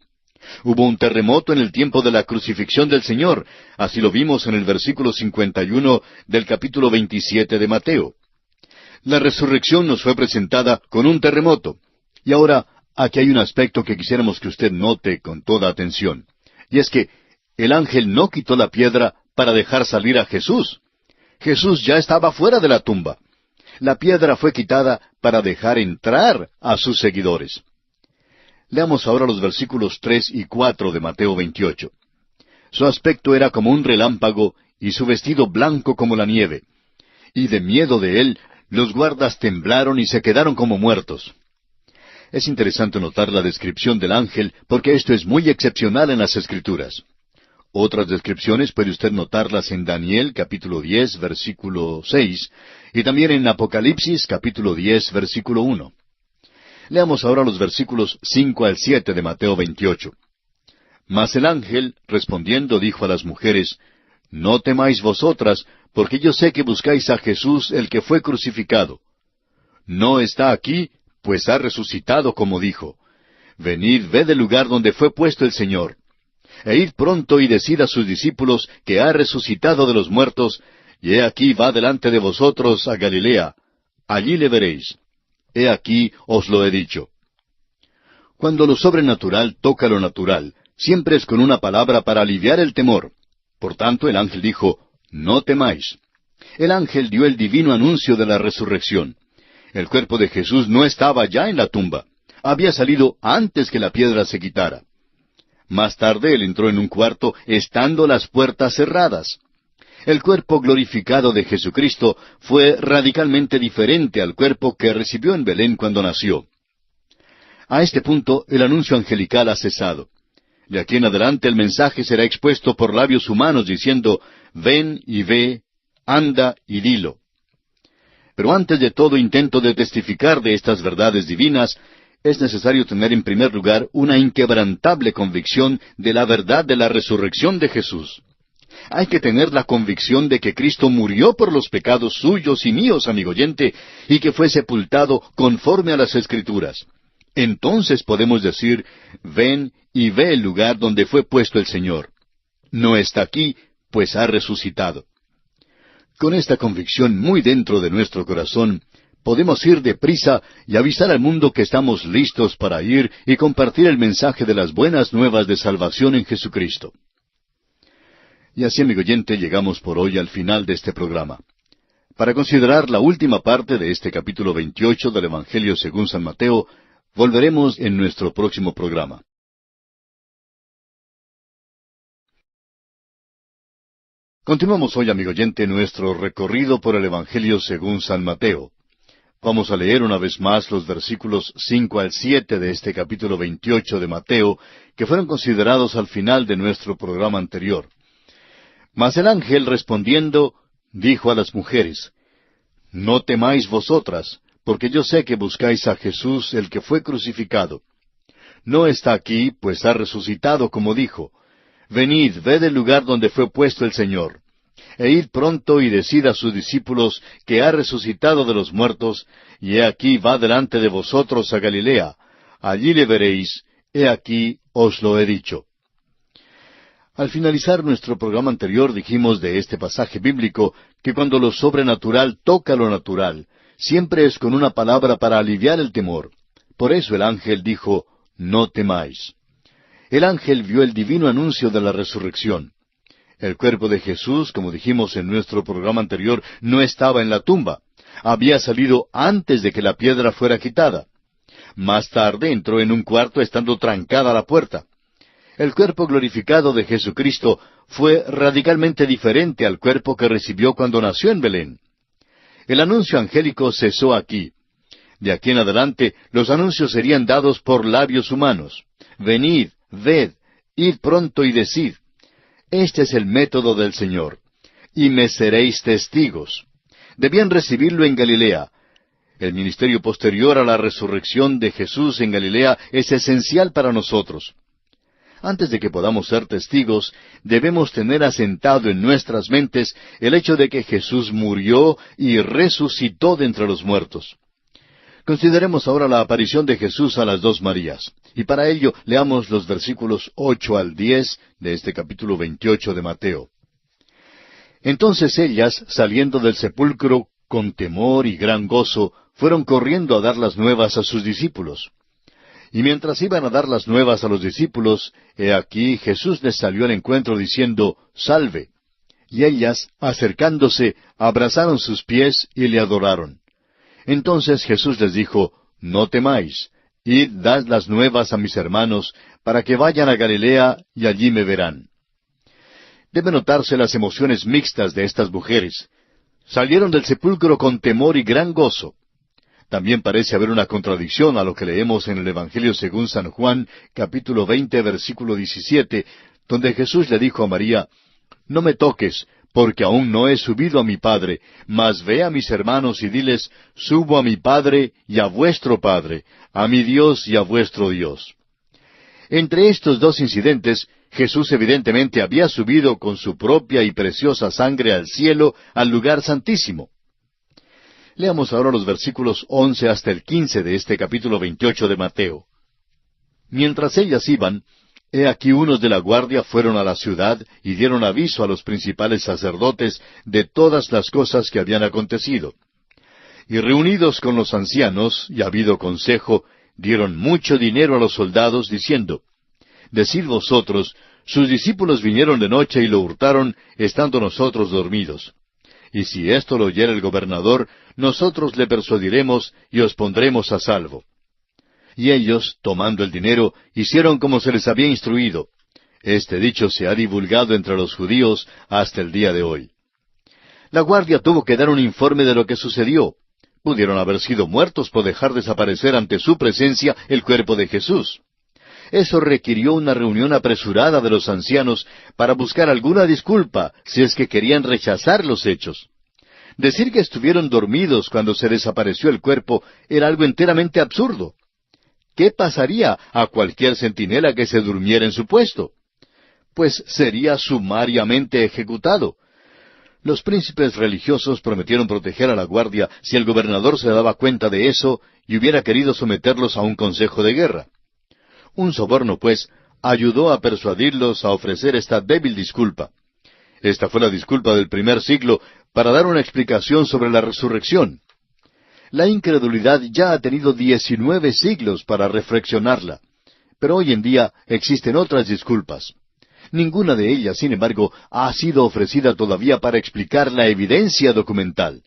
Hubo un terremoto en el tiempo de la crucifixión del Señor. Así lo vimos en el versículo 51 del capítulo 27 de Mateo. La resurrección nos fue presentada con un terremoto. Y ahora, aquí hay un aspecto que quisiéramos que usted note con toda atención. Y es que el ángel no quitó la piedra para dejar salir a Jesús. Jesús ya estaba fuera de la tumba. La piedra fue quitada para dejar entrar a sus seguidores. Leamos ahora los versículos 3 y 4 de Mateo 28. Su aspecto era como un relámpago y su vestido blanco como la nieve. Y de miedo de él, los guardas temblaron y se quedaron como muertos. Es interesante notar la descripción del ángel porque esto es muy excepcional en las Escrituras. Otras descripciones puede usted notarlas en Daniel capítulo 10, versículo 6, y también en Apocalipsis capítulo 10, versículo 1. Leamos ahora los versículos 5 al 7 de Mateo 28. Mas el ángel, respondiendo, dijo a las mujeres, No temáis vosotras, porque yo sé que buscáis a Jesús el que fue crucificado. No está aquí, pues ha resucitado como dijo. Venid, ved el lugar donde fue puesto el Señor. E id pronto y decid a sus discípulos que ha resucitado de los muertos, y he aquí va delante de vosotros a Galilea. Allí le veréis. He aquí os lo he dicho. Cuando lo sobrenatural toca lo natural, siempre es con una palabra para aliviar el temor. Por tanto, el ángel dijo, No temáis. El ángel dio el divino anuncio de la resurrección. El cuerpo de Jesús no estaba ya en la tumba. Había salido antes que la piedra se quitara. Más tarde él entró en un cuarto estando las puertas cerradas. El cuerpo glorificado de Jesucristo fue radicalmente diferente al cuerpo que recibió en Belén cuando nació. A este punto el anuncio angelical ha cesado. De aquí en adelante el mensaje será expuesto por labios humanos diciendo, Ven y ve, anda y dilo. Pero antes de todo intento de testificar de estas verdades divinas, es necesario tener en primer lugar una inquebrantable convicción de la verdad de la resurrección de Jesús. Hay que tener la convicción de que Cristo murió por los pecados suyos y míos, amigo oyente, y que fue sepultado conforme a las Escrituras. entonces podemos decir, ven y ve el lugar donde fue puesto el Señor. No está aquí, pues ha resucitado. Con esta convicción muy dentro de nuestro corazón, podemos ir deprisa y avisar al mundo que estamos listos para ir y compartir el mensaje de las buenas nuevas de salvación en Jesucristo. Y así, amigo oyente, llegamos por hoy al final de este programa. Para considerar la última parte de este capítulo 28 del Evangelio según San Mateo, volveremos en nuestro próximo programa. Continuamos hoy, amigo oyente, nuestro recorrido por el Evangelio según San Mateo. Vamos a leer una vez más los versículos 5 al 7 de este capítulo 28 de Mateo, que fueron considerados al final de nuestro programa anterior. Mas el ángel respondiendo, dijo a las mujeres, No temáis vosotras, porque yo sé que buscáis a Jesús, el que fue crucificado. No está aquí, pues ha resucitado, como dijo. Venid, ved el lugar donde fue puesto el Señor. E id pronto y decid a sus discípulos que ha resucitado de los muertos, y he aquí va delante de vosotros a Galilea. Allí le veréis, he aquí os lo he dicho. Al finalizar nuestro programa anterior dijimos de este pasaje bíblico que cuando lo sobrenatural toca lo natural, siempre es con una palabra para aliviar el temor. Por eso el ángel dijo, no temáis. El ángel vio el divino anuncio de la resurrección. El cuerpo de Jesús, como dijimos en nuestro programa anterior, no estaba en la tumba. Había salido antes de que la piedra fuera quitada. Más tarde entró en un cuarto estando trancada la puerta. El cuerpo glorificado de Jesucristo fue radicalmente diferente al cuerpo que recibió cuando nació en Belén. El anuncio angélico cesó aquí. De aquí en adelante, los anuncios serían dados por labios humanos. Venid, ved, id pronto y decid. Este es el método del Señor. Y me seréis testigos. Debían recibirlo en Galilea. El ministerio posterior a la resurrección de Jesús en Galilea es esencial para nosotros. Antes de que podamos ser testigos, debemos tener asentado en nuestras mentes el hecho de que Jesús murió y resucitó de entre los muertos. Consideremos ahora la aparición de Jesús a las dos Marías. Y para ello leamos los versículos 8 al 10 de este capítulo 28 de Mateo. Entonces ellas, saliendo del sepulcro con temor y gran gozo, fueron corriendo a dar las nuevas a sus discípulos. Y mientras iban a dar las nuevas a los discípulos, he aquí Jesús les salió al encuentro diciendo, Salve. Y ellas, acercándose, abrazaron sus pies y le adoraron. Entonces Jesús les dijo, No temáis, id dad las nuevas a mis hermanos, para que vayan a Galilea y allí me verán. Debe notarse las emociones mixtas de estas mujeres. Salieron del sepulcro con temor y gran gozo. También parece haber una contradicción a lo que leemos en el Evangelio según San Juan, capítulo 20, versículo 17, donde Jesús le dijo a María, No me toques, porque aún no he subido a mi Padre, mas ve a mis hermanos y diles, Subo a mi Padre y a vuestro Padre, a mi Dios y a vuestro Dios. Entre estos dos incidentes, Jesús evidentemente había subido con su propia y preciosa sangre al cielo, al lugar santísimo. Leamos ahora los versículos 11 hasta el 15 de este capítulo 28 de Mateo. Mientras ellas iban, he aquí unos de la guardia fueron a la ciudad y dieron aviso a los principales sacerdotes de todas las cosas que habían acontecido. Y reunidos con los ancianos, y habido consejo, dieron mucho dinero a los soldados, diciendo, Decid vosotros, sus discípulos vinieron de noche y lo hurtaron, estando nosotros dormidos. Y si esto lo oyera el gobernador, nosotros le persuadiremos y os pondremos a salvo. Y ellos, tomando el dinero, hicieron como se les había instruido. Este dicho se ha divulgado entre los judíos hasta el día de hoy. La guardia tuvo que dar un informe de lo que sucedió. Pudieron haber sido muertos por dejar desaparecer ante su presencia el cuerpo de Jesús. Eso requirió una reunión apresurada de los ancianos para buscar alguna disculpa si es que querían rechazar los hechos. Decir que estuvieron dormidos cuando se desapareció el cuerpo era algo enteramente absurdo. ¿Qué pasaría a cualquier centinela que se durmiera en su puesto? Pues sería sumariamente ejecutado. Los príncipes religiosos prometieron proteger a la guardia si el gobernador se daba cuenta de eso y hubiera querido someterlos a un consejo de guerra. Un soborno, pues, ayudó a persuadirlos a ofrecer esta débil disculpa. Esta fue la disculpa del primer siglo para dar una explicación sobre la resurrección. La incredulidad ya ha tenido 19 siglos para reflexionarla, pero hoy en día existen otras disculpas. Ninguna de ellas, sin embargo, ha sido ofrecida todavía para explicar la evidencia documental.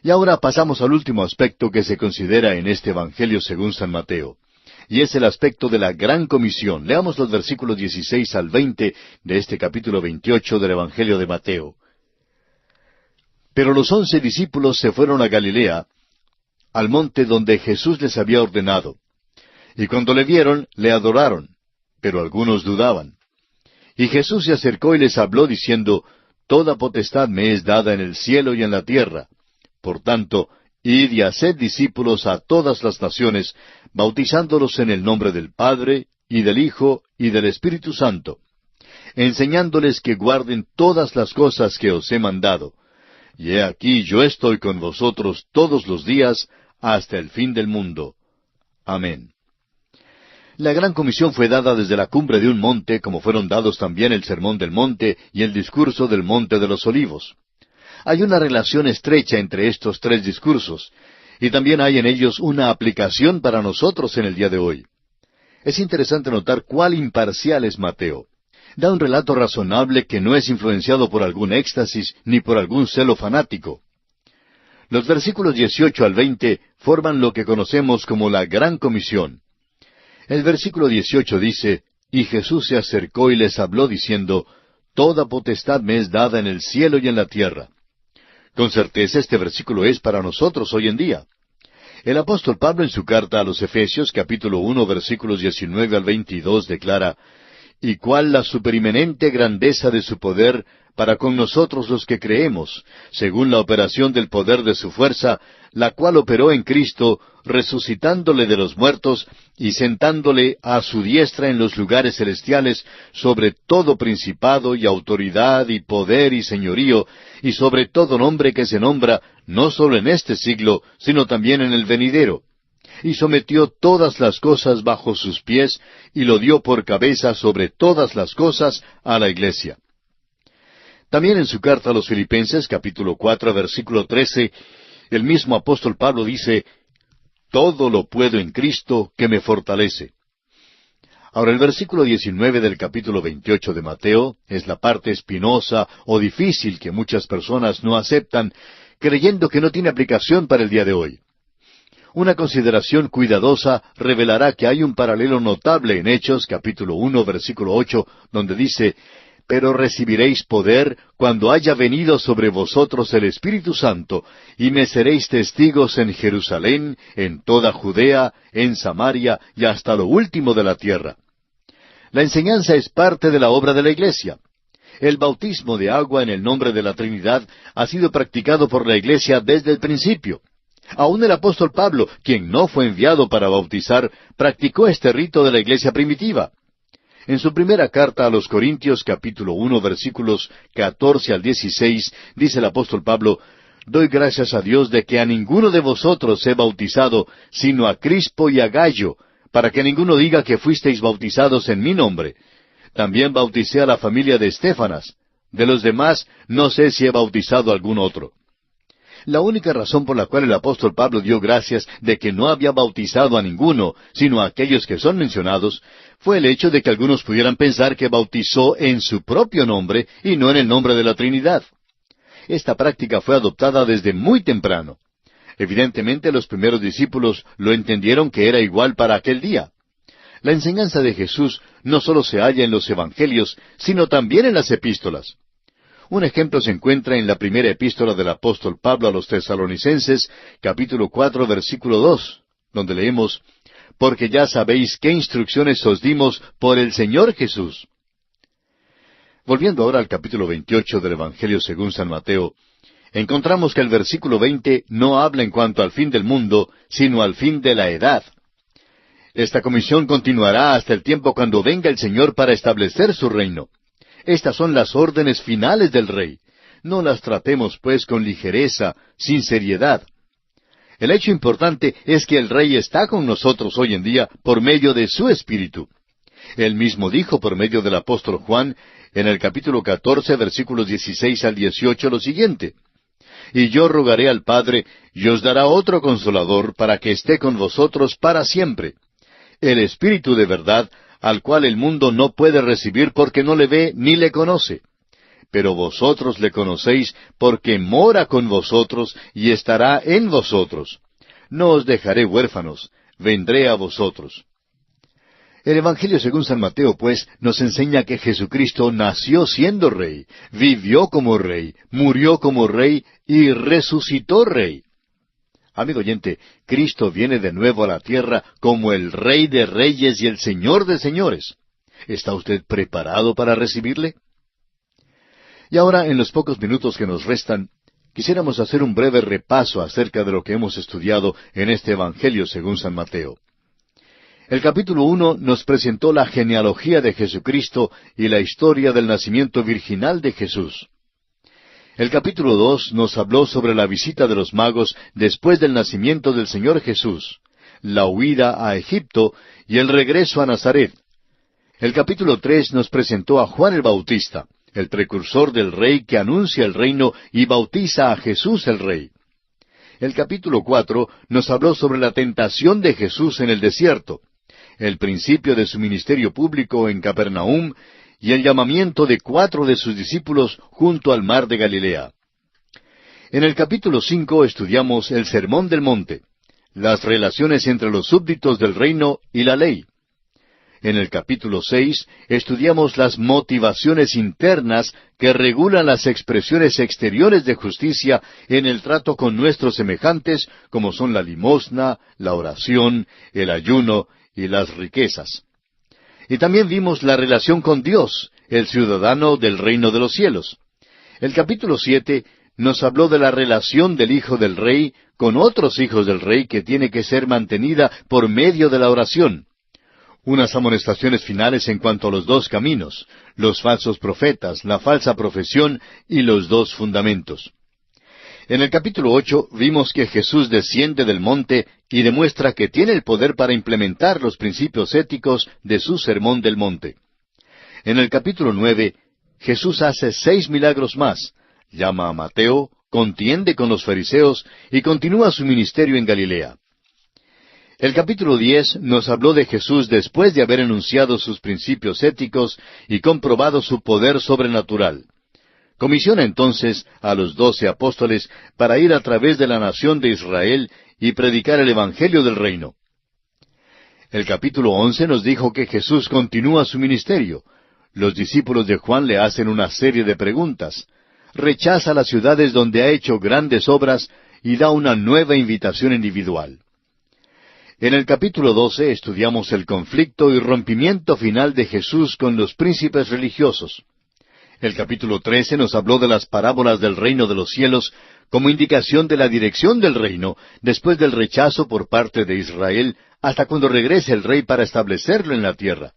Y ahora pasamos al último aspecto que se considera en este Evangelio según San Mateo, y es el aspecto de la Gran Comisión. Leamos los versículos 16 al 20 de este capítulo 28 del Evangelio de Mateo. Pero los 11 discípulos se fueron a Galilea, al monte donde Jesús les había ordenado. Y cuando le vieron, le adoraron, pero algunos dudaban. Y Jesús se acercó y les habló diciendo, Toda potestad me es dada en el cielo y en la tierra. Por tanto, id y haced discípulos a todas las naciones, bautizándolos en el nombre del Padre, y del Hijo, y del Espíritu Santo, enseñándoles que guarden todas las cosas que os he mandado. Y he aquí yo estoy con vosotros todos los días, hasta el fin del mundo. Amén. La Gran Comisión fue dada desde la cumbre de un monte, como fueron dados también el Sermón del Monte y el discurso del Monte de los Olivos. Hay una relación estrecha entre estos tres discursos, y también hay en ellos una aplicación para nosotros en el día de hoy. Es interesante notar cuál imparcial es Mateo. Da un relato razonable que no es influenciado por algún éxtasis ni por algún celo fanático. Los versículos 18 al 20 forman lo que conocemos como la Gran Comisión. El versículo 18 dice, Y Jesús se acercó y les habló diciendo, Toda potestad me es dada en el cielo y en la tierra. Con certeza este versículo es para nosotros hoy en día. El apóstol Pablo en su carta a los Efesios, capítulo 1, versículos 19 al 22, declara, Y cuál la superimenente grandeza de su poder para con nosotros los que creemos, según la operación del poder de su fuerza, la cual operó en Cristo, resucitándole de los muertos y sentándole a su diestra en los lugares celestiales, sobre todo principado y autoridad y poder y señorío, y sobre todo nombre que se nombra, no solo en este siglo, sino también en el venidero. Y sometió todas las cosas bajo sus pies, y lo dio por cabeza sobre todas las cosas a la Iglesia. También en su carta a los Filipenses, capítulo 4, versículo 13, el mismo apóstol Pablo dice, Todo lo puedo en Cristo que me fortalece. Ahora el versículo 19 del capítulo 28 de Mateo es la parte espinosa o difícil que muchas personas no aceptan, creyendo que no tiene aplicación para el día de hoy. Una consideración cuidadosa revelará que hay un paralelo notable en Hechos, capítulo 1, versículo 8, donde dice, Pero recibiréis poder cuando haya venido sobre vosotros el Espíritu Santo, y me seréis testigos en Jerusalén, en toda Judea, en Samaria y hasta lo último de la tierra. La enseñanza es parte de la obra de la Iglesia. El bautismo de agua en el nombre de la Trinidad ha sido practicado por la Iglesia desde el principio. Aún el apóstol Pablo, quien no fue enviado para bautizar, practicó este rito de la Iglesia primitiva. En su primera carta a los Corintios, capítulo 1, versículos 14 al 16, dice el apóstol Pablo, Doy gracias a Dios de que a ninguno de vosotros he bautizado, sino a Crispo y a Gayo, para que ninguno diga que fuisteis bautizados en mi nombre. También bauticé a la familia de Estéfanas. De los demás, no sé si he bautizado a algún otro. La única razón por la cual el apóstol Pablo dio gracias de que no había bautizado a ninguno, sino a aquellos que son mencionados, fue el hecho de que algunos pudieran pensar que bautizó en su propio nombre y no en el nombre de la Trinidad. Esta práctica fue adoptada desde muy temprano. Evidentemente los primeros discípulos lo entendieron que era igual para aquel día. La enseñanza de Jesús no solo se halla en los Evangelios, sino también en las epístolas. Un ejemplo se encuentra en la primera epístola del apóstol Pablo a los Tesalonicenses, capítulo 4, versículo 2, donde leemos, Porque ya sabéis qué instrucciones os dimos por el Señor Jesús. Volviendo ahora al capítulo 28 del Evangelio según San Mateo, encontramos que el versículo 20 no habla en cuanto al fin del mundo, sino al fin de la edad. Esta comisión continuará hasta el tiempo cuando venga el Señor para establecer su reino. Estas son las órdenes finales del Rey. No las tratemos, pues, con ligereza, sin seriedad. El hecho importante es que el Rey está con nosotros hoy en día por medio de su Espíritu. Él mismo dijo por medio del apóstol Juan, en el capítulo 14, versículos 16 al 18, lo siguiente: Y yo rogaré al Padre, y os dará otro Consolador, para que esté con vosotros para siempre. El Espíritu de verdad, al cual el mundo no puede recibir porque no le ve ni le conoce. Pero vosotros le conocéis porque mora con vosotros y estará en vosotros. No os dejaré huérfanos, vendré a vosotros. El Evangelio según San Mateo, pues, nos enseña que Jesucristo nació siendo Rey, vivió como Rey, murió como Rey y resucitó Rey. Amigo oyente, Cristo viene de nuevo a la tierra como el Rey de Reyes y el Señor de Señores. ¿Está usted preparado para recibirle? Y ahora, en los pocos minutos que nos restan, quisiéramos hacer un breve repaso acerca de lo que hemos estudiado en este Evangelio según San Mateo. El capítulo 1 nos presentó la genealogía de Jesucristo y la historia del nacimiento virginal de Jesús. El capítulo 2 nos habló sobre la visita de los magos después del nacimiento del Señor Jesús, la huida a Egipto y el regreso a Nazaret. El capítulo 3 nos presentó a Juan el Bautista, el precursor del Rey que anuncia el reino y bautiza a Jesús el Rey. El capítulo 4 nos habló sobre la tentación de Jesús en el desierto, el principio de su ministerio público en Capernaum y el llamamiento de 4 de sus discípulos junto al mar de Galilea. En el capítulo 5 estudiamos el Sermón del Monte, las relaciones entre los súbditos del reino y la ley. En el capítulo 6 estudiamos las motivaciones internas que regulan las expresiones exteriores de justicia en el trato con nuestros semejantes, como son la limosna, la oración, el ayuno y las riquezas. Y también vimos la relación con Dios, el ciudadano del reino de los cielos. El capítulo 7 nos habló de la relación del Hijo del Rey con otros hijos del Rey que tiene que ser mantenida por medio de la oración. Unas amonestaciones finales en cuanto a los 2 caminos, los falsos profetas, la falsa profesión y los 2 fundamentos. En el capítulo 8 vimos que Jesús desciende del monte y demuestra que tiene el poder para implementar los principios éticos de su Sermón del Monte. En el capítulo 9, Jesús hace 6 milagros más, llama a Mateo, contiende con los fariseos y continúa su ministerio en Galilea. El capítulo 10 nos habló de Jesús después de haber enunciado sus principios éticos y comprobado su poder sobrenatural. Comisiona entonces a los 12 apóstoles para ir a través de la nación de Israel y predicar el Evangelio del reino. El capítulo 11 nos dijo que Jesús continúa su ministerio. Los discípulos de Juan le hacen una serie de preguntas. Rechaza las ciudades donde ha hecho grandes obras y da una nueva invitación individual. En el capítulo 12 estudiamos el conflicto y rompimiento final de Jesús con los príncipes religiosos. El capítulo 13 nos habló de las parábolas del reino de los cielos como indicación de la dirección del reino después del rechazo por parte de Israel hasta cuando regrese el rey para establecerlo en la tierra.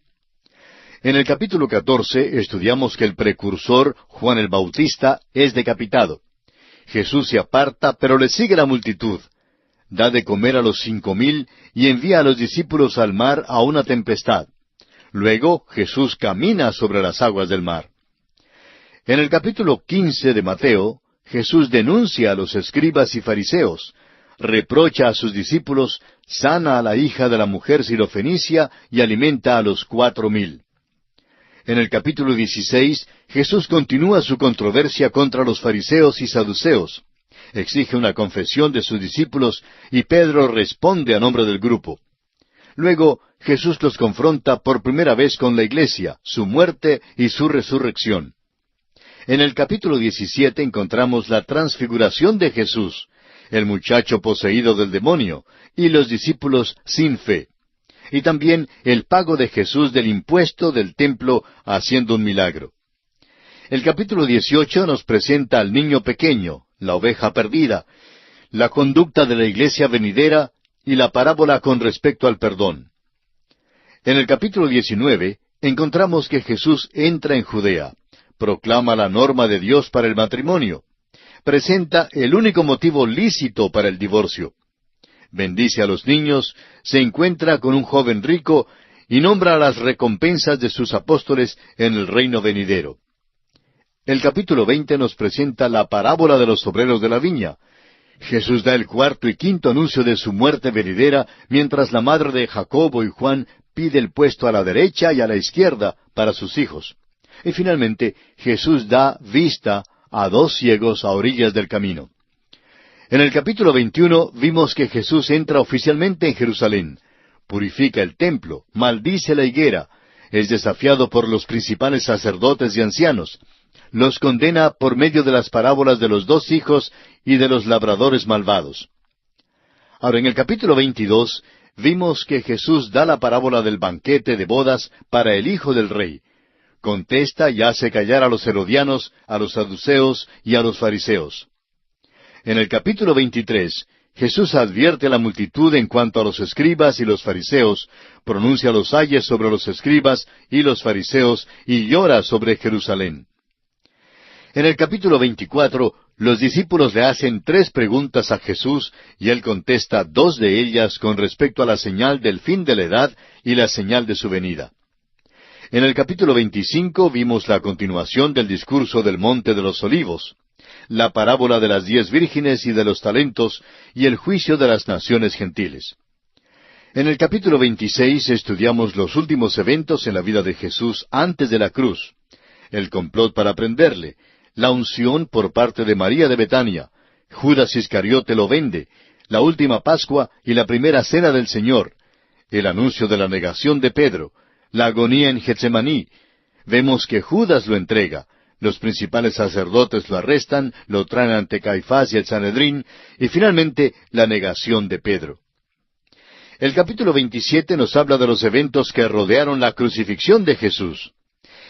En el capítulo 14 estudiamos que el precursor, Juan el Bautista, es decapitado. Jesús se aparta, pero le sigue la multitud. Da de comer a los 5,000 y envía a los discípulos al mar a una tempestad. Luego Jesús camina sobre las aguas del mar. En el capítulo 15 de Mateo, Jesús denuncia a los escribas y fariseos, reprocha a sus discípulos, sana a la hija de la mujer sirofenicia y alimenta a los 4,000. En el capítulo 16, Jesús continúa su controversia contra los fariseos y saduceos. Exige una confesión de sus discípulos y Pedro responde a nombre del grupo. Luego, Jesús los confronta por primera vez con la iglesia, su muerte y su resurrección. En el capítulo 17 encontramos la transfiguración de Jesús, el muchacho poseído del demonio, y los discípulos sin fe. Y también el pago de Jesús del impuesto del templo haciendo un milagro. El capítulo 18 nos presenta al niño pequeño, la oveja perdida, la conducta de la iglesia venidera y la parábola con respecto al perdón. En el capítulo 19 encontramos que Jesús entra en Judea, proclama la norma de Dios para el matrimonio. Presenta el único motivo lícito para el divorcio. Bendice a los niños, se encuentra con un joven rico y nombra las recompensas de sus apóstoles en el reino venidero. El capítulo 20 nos presenta la parábola de los obreros de la viña. Jesús da el cuarto y quinto anuncio de su muerte venidera, mientras la madre de Jacobo y Juan pide el puesto a la derecha y a la izquierda para sus hijos. Y finalmente Jesús da vista a dos ciegos a orillas del camino. En el capítulo 21 vimos que Jesús entra oficialmente en Jerusalén, purifica el templo, maldice la higuera, es desafiado por los principales sacerdotes y ancianos, los condena por medio de las parábolas de los dos hijos y de los labradores malvados. Ahora, en el capítulo 22 vimos que Jesús da la parábola del banquete de bodas para el hijo del rey. Contesta y hace callar a los herodianos, a los saduceos y a los fariseos. En el capítulo 23, Jesús advierte a la multitud en cuanto a los escribas y los fariseos, pronuncia los ayes sobre los escribas y los fariseos y llora sobre Jerusalén. En el capítulo 24, los discípulos le hacen 3 preguntas a Jesús y él contesta 2 de ellas con respecto a la señal del fin de la edad y la señal de su venida. En el capítulo 25 vimos la continuación del discurso del Monte de los Olivos, la parábola de las 10 vírgenes y de los talentos y el juicio de las naciones gentiles. En el capítulo 26 estudiamos los últimos eventos en la vida de Jesús antes de la cruz, el complot para prenderle, la unción por parte de María de Betania, Judas Iscariote lo vende, la última Pascua y la primera cena del Señor, el anuncio de la negación de Pedro, la agonía en Getsemaní. Vemos que Judas lo entrega, los principales sacerdotes lo arrestan, lo traen ante Caifás y el Sanedrín, y finalmente la negación de Pedro. El capítulo 27 nos habla de los eventos que rodearon la crucifixión de Jesús.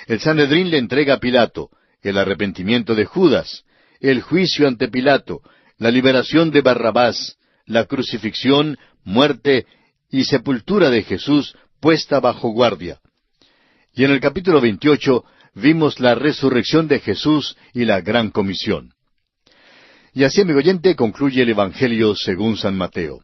El Sanedrín le entrega a Pilato, el arrepentimiento de Judas, el juicio ante Pilato, la liberación de Barrabás, la crucifixión, muerte y sepultura de Jesús puesta bajo guardia. Y en el capítulo 28 vimos la resurrección de Jesús y la gran comisión. Y así, amigo oyente, concluye el Evangelio según San Mateo.